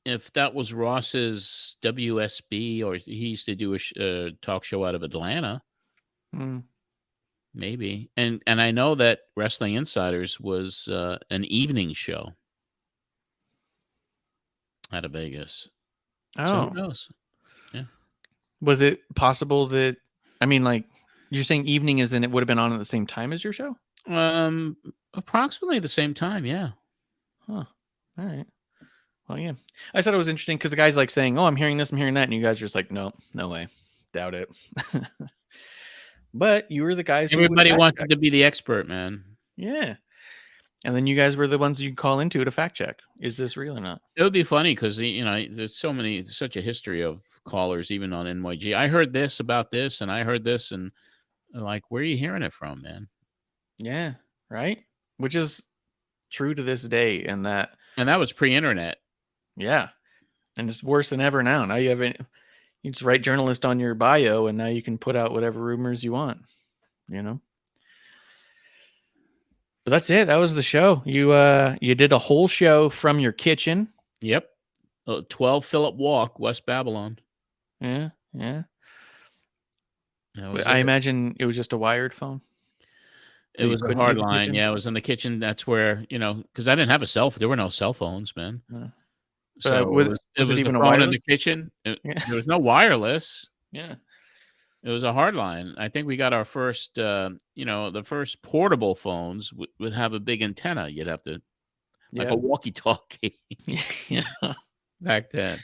if that was Ross's WSB, or he used to do a talk show out of Atlanta. Maybe. And I know that Wrestling Insiders was an evening show out of Vegas.
Oh.
So who knows? Yeah.
Was it possible that, I mean, like, you're saying evening is then it would have been on at the same time as your show?
Approximately the same time, yeah.
Huh. All right. Well, yeah. I thought it was interesting because the guy's like saying, "Oh, I'm hearing this, I'm hearing that," and you guys are just like, "No, no way, doubt it." But you were the guys.
Everybody wanted to be the expert, man.
Yeah. And then you guys were the ones you call into to fact check. Is this real or not?
It would be funny because, you know, there's such a history of callers, even on NYG. I heard this about this, and I heard this, and like, where are you hearing it from, man?
Yeah, right. Which is true to this day, and that
was pre-internet.
Yeah, and it's worse than ever now. Now you just write journalist on your bio, and now you can put out whatever rumors you want. You know. But that's it. That was the show. You did a whole show from your kitchen.
Yep. 12 Phillip Walk, West Babylon.
Yeah, yeah. I imagine it was just a wired phone.
It was a hard line. Yeah, it was in the kitchen. That's where, you know, because I didn't have a cell phone. There were no cell phones, man. So
was it
even
a
phone
wireless?
in the kitchen. There was no wireless.
Yeah.
It was a hard line. I think we got our first, the first portable phones would have a big antenna. You'd have to, like a walkie-talkie.
Yeah.
Back then.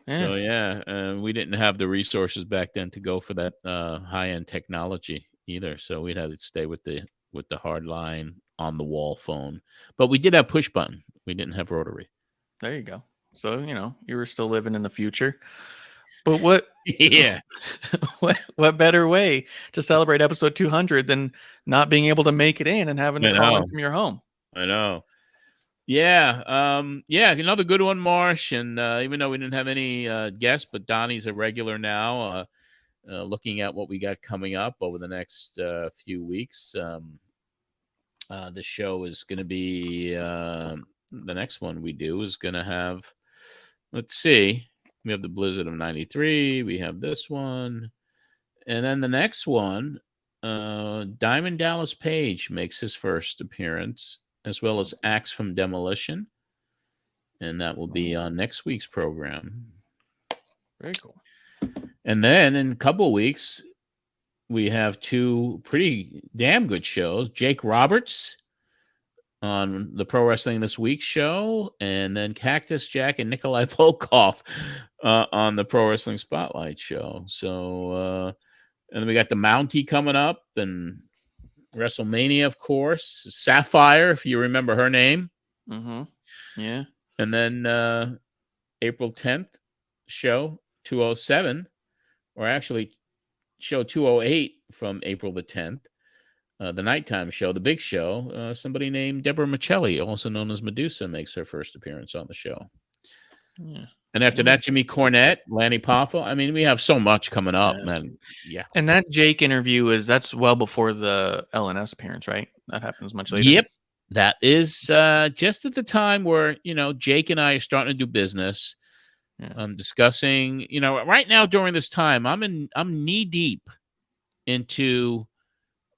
Yeah.
So we didn't have the resources back then to go for that high-end technology either. So we'd have to stay with the hard line on the wall phone. But we did have push button. We didn't have rotary.
There you go. So, you know, you were still living in the future. But what what better way to celebrate episode 200 than not being able to make it in and having to call in from your home?
I know. Yeah. Another good one, Marsh. And even though we didn't have any guests, but Donnie's a regular now, looking at what we got coming up over the next few weeks. The show is going to be, the next one we do is going to have, let's see. We have the Blizzard of 93. We have this one. And then the next one, Diamond Dallas Page makes his first appearance, as well as Axe from Demolition. And that will be on next week's program.
Very cool.
And then in a couple of weeks, we have two pretty damn good shows. Jake Roberts on the Pro Wrestling This Week show, and then Cactus Jack and Nikolai Volkov on the Pro Wrestling Spotlight show. So, and then we got the Mountie coming up, then WrestleMania, of course, Sapphire, if you remember her name.
Mm-hmm. Yeah. And
then April 10th show 207, or actually show 208 from April the 10th. The nighttime show, the big show, somebody named Deborah Michelli, also known as Medusa, makes her first appearance on the show.
Yeah.
And after that, Jimmy Cornette, Lanny Poffo. I mean, we have so much coming up, man. Yeah.
And that Jake interview that's well before the LNS appearance, right? That happens much later.
Yep. That is just at the time where, you know, Jake and I are starting to do business.
Yeah.
Discussing, you know, right now during this time, I'm knee deep into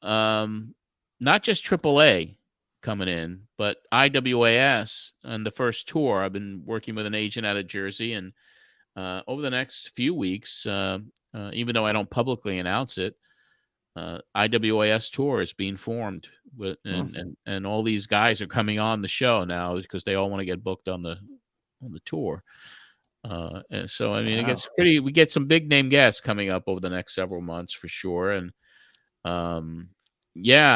not just AAA coming in, but IWAS and the first tour. I've been working with an agent out of Jersey, and over the next few weeks, even though I don't publicly announce it, IWAS tour is being formed with, and all these guys are coming on the show now because they all want to get booked on the tour. And so, I mean, it gets pretty. We get some big name guests coming up over the next several months for sure. And I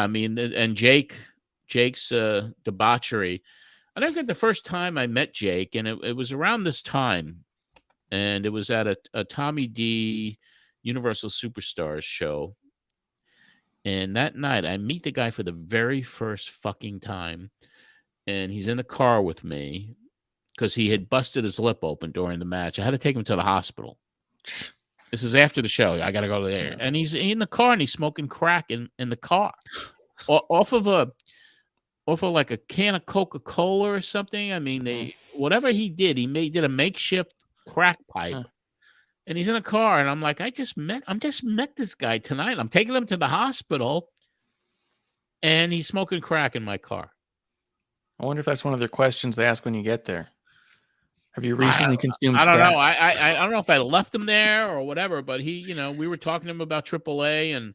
mean, and Jake's debauchery. I think the first time I met Jake, and it was around this time, and it was at a Tommy D Universal Superstars show. And that night, I meet the guy for the very first fucking time, and he's in the car with me because he had busted his lip open during the match. I had to take him to the hospital. This is after the show. I got to go there. And he's in the car, and he's smoking crack in the car. off of like a can of Coca-Cola or something. I mean, whatever he did, did a makeshift crack pipe. And he's in a car, and I'm like, I just met this guy tonight. I'm taking him to the hospital, and he's smoking crack in my car.
I wonder if that's one of their questions they ask when you get there. Have you recently consumed?
I don't
crack?
know. I don't know if I left him there or whatever, but he, we were talking to him about AAA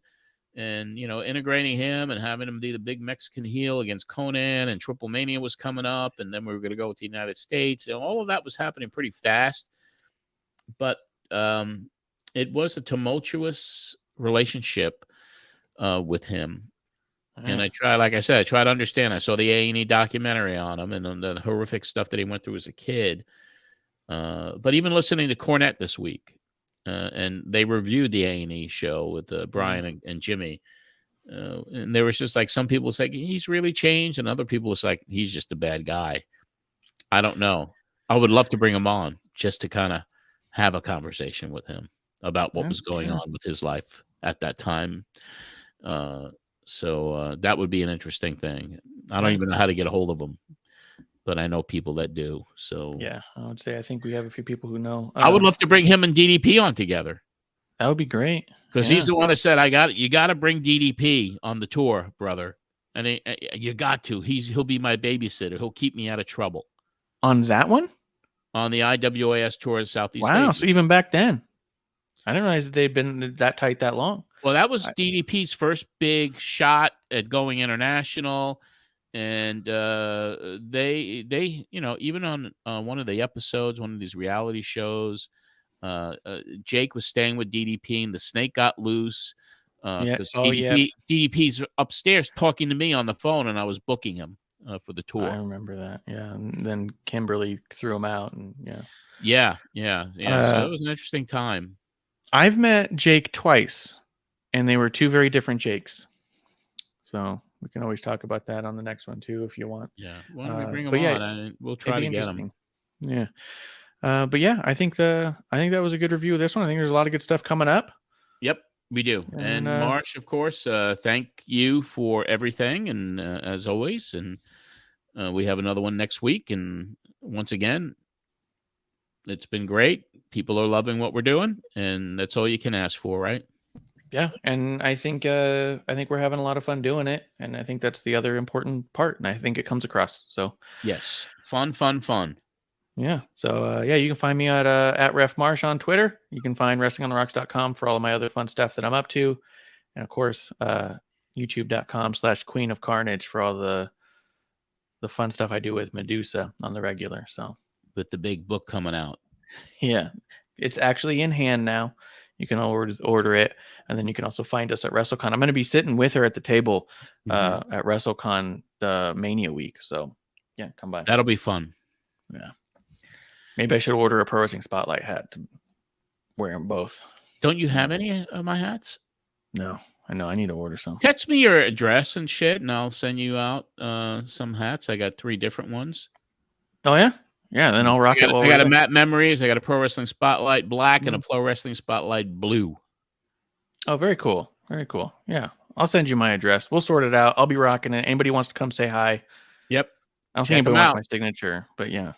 and integrating him and having him do the big Mexican heel against Conan, and Triple Mania was coming up, and then we were going to go to the United States. And all of that was happening pretty fast, but it was a tumultuous relationship with him. And I tried to understand. I saw the A&E documentary on him and the horrific stuff that he went through as a kid. But even listening to Cornette this week, and they reviewed the A&E show with Brian and Jimmy, and there was just like some people say he's really changed, and other people was like he's just a bad guy. I don't know. I would love to bring him on just to kind of have a conversation with him about what was going on with his life at that time. So that would be an interesting thing. I don't even know how to get a hold of him, but I know people that do. So
yeah, I would say I think we have a few people who know.
I would love to bring him and DDP on together.
That would be great
because he's the one that said, you got to bring DDP on the tour, brother, and you got to. He'll be my babysitter. He'll keep me out of trouble
on that one.
On the IWAS tour in Southeast
Asia.
Wow,
so even back then. I didn't realize that they'd been that tight that long.
Well, that was DDP's first big shot at going international. And they even on one of the episodes, one of these reality shows, Jake was staying with DDP and the snake got loose. DDP's upstairs talking to me on the phone and I was booking him for the tour.
I remember that. Yeah. And then Kimberly threw him out. And
Yeah. So it was an interesting time.
I've met Jake twice and they were two very different Jakes. So we can always talk about that on the next one too, if you want.
Yeah. Why don't we bring him on? We'll try to get him.
Yeah. But yeah, I think that was a good review of this one. I think there's a lot of good stuff coming up.
Yep, we do. And Marsh, of course, thank you for everything. And as always, and we have another one next week. And once again, it's been great. People are loving what we're doing, and that's all you can ask for, right?
Yeah, and I think we're having a lot of fun doing it, and I think that's the other important part, and I think it comes across. So
yes, fun.
Yeah. So you can find me at Ref Marsh on Twitter. You can find WrestlingOnTheRocks.com for all of my other fun stuff that I'm up to, and of course, YouTube.com/Queen of Carnage for all the fun stuff I do with Medusa on the regular. So
with the big book coming out.
Yeah, it's actually in hand now. You can order it, and then you can also find us at WrestleCon. I'm going to be sitting with her at the table at WrestleCon Mania week. So yeah, come by.
That'll be fun.
Yeah, maybe I should order a Pro Wrestling Spotlight hat to wear them both.
Don't you have any of my hats?
No, I know. I need to order some.
Text me your address and shit, and I'll send you out some hats. I got 3 different ones.
Oh yeah. Yeah, then I'll rock it.
I got a Matt Memories. I got a Pro Wrestling Spotlight Black and a Pro Wrestling Spotlight Blue.
Oh, very cool. Very cool. Yeah. I'll send you my address. We'll sort it out. I'll be rocking it. Anybody wants to come say hi?
Yep.
I don't think anybody wants my signature, but yeah.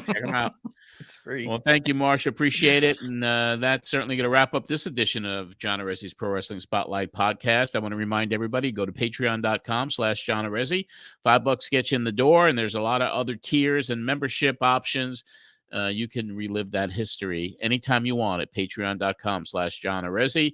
Check them out.
It's free.
Well, thank you, Marsha. Appreciate it. And that's certainly going to wrap up this edition of John Arezzi's Pro Wrestling Spotlight podcast. I want to remind everybody, go to patreon.com/John Arezzi. $5 gets you in the door, and there's a lot of other tiers and membership options. You can relive that history anytime you want at patreon.com/John Arezzi.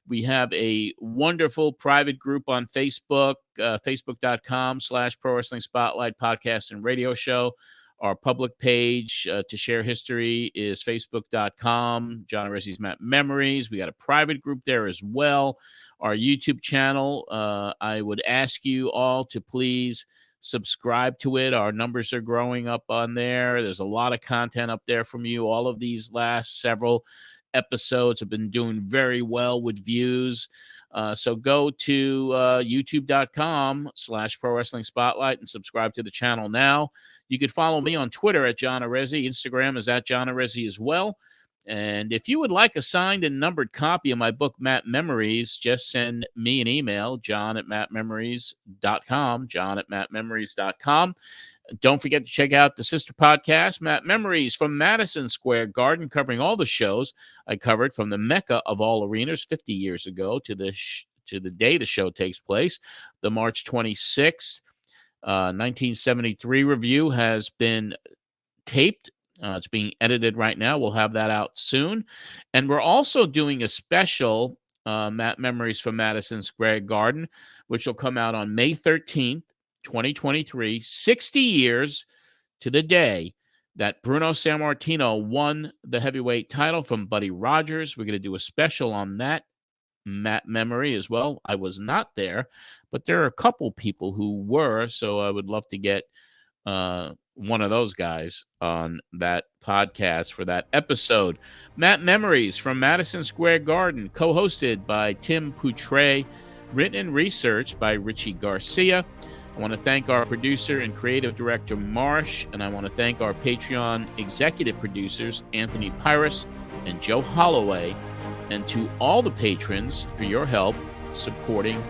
We have a wonderful private group on Facebook, facebook.com/Pro Wrestling Spotlight podcast and radio show. Our public page to share history is facebook.com, John Arezzi's Matt Memories. We got a private group there as well. Our YouTube channel, I would ask you all to please subscribe to it. Our numbers are growing up on there. There's a lot of content up there from you. All of these last several episodes have been doing very well with views. So go to youtube.com/Pro Wrestling Spotlight and subscribe to the channel now. You could follow me on Twitter at John Arezzi. Instagram is at John Arezzi as well. And if you would like a signed and numbered copy of my book, Matt Memories, just send me an email, john@mattmemories.com, john@mattmemories.com. Don't forget to check out the sister podcast, Matt Memories from Madison Square Garden, covering all the shows I covered from the Mecca of all arenas 50 years ago to the day the show takes place, the March 26th. 1973 review has been taped. It's being edited right now. We'll have that out soon. And we're also doing a special Matt Memories from Madison Square Garden, which will come out on May 13th, 2023, 60 years to the day that Bruno Sammartino won the heavyweight title from Buddy Rogers. We're going to do a special on that Matt memory as well. I was not there, but there are a couple people who were, so I would love to get one of those guys on that podcast for that episode. Matt Memories from Madison Square Garden, co-hosted by Tim Poutre, written and researched by Richie Garcia. I want to thank our producer and creative director, Marsh, and I want to thank our Patreon executive producers, Anthony Pires and Joe Holloway, and to all the patrons for your help supporting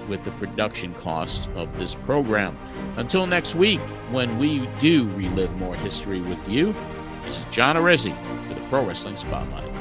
with the production costs of this program. Until next week, when we do relive more history with you, this is John Arezzi for the Pro Wrestling Spotlight.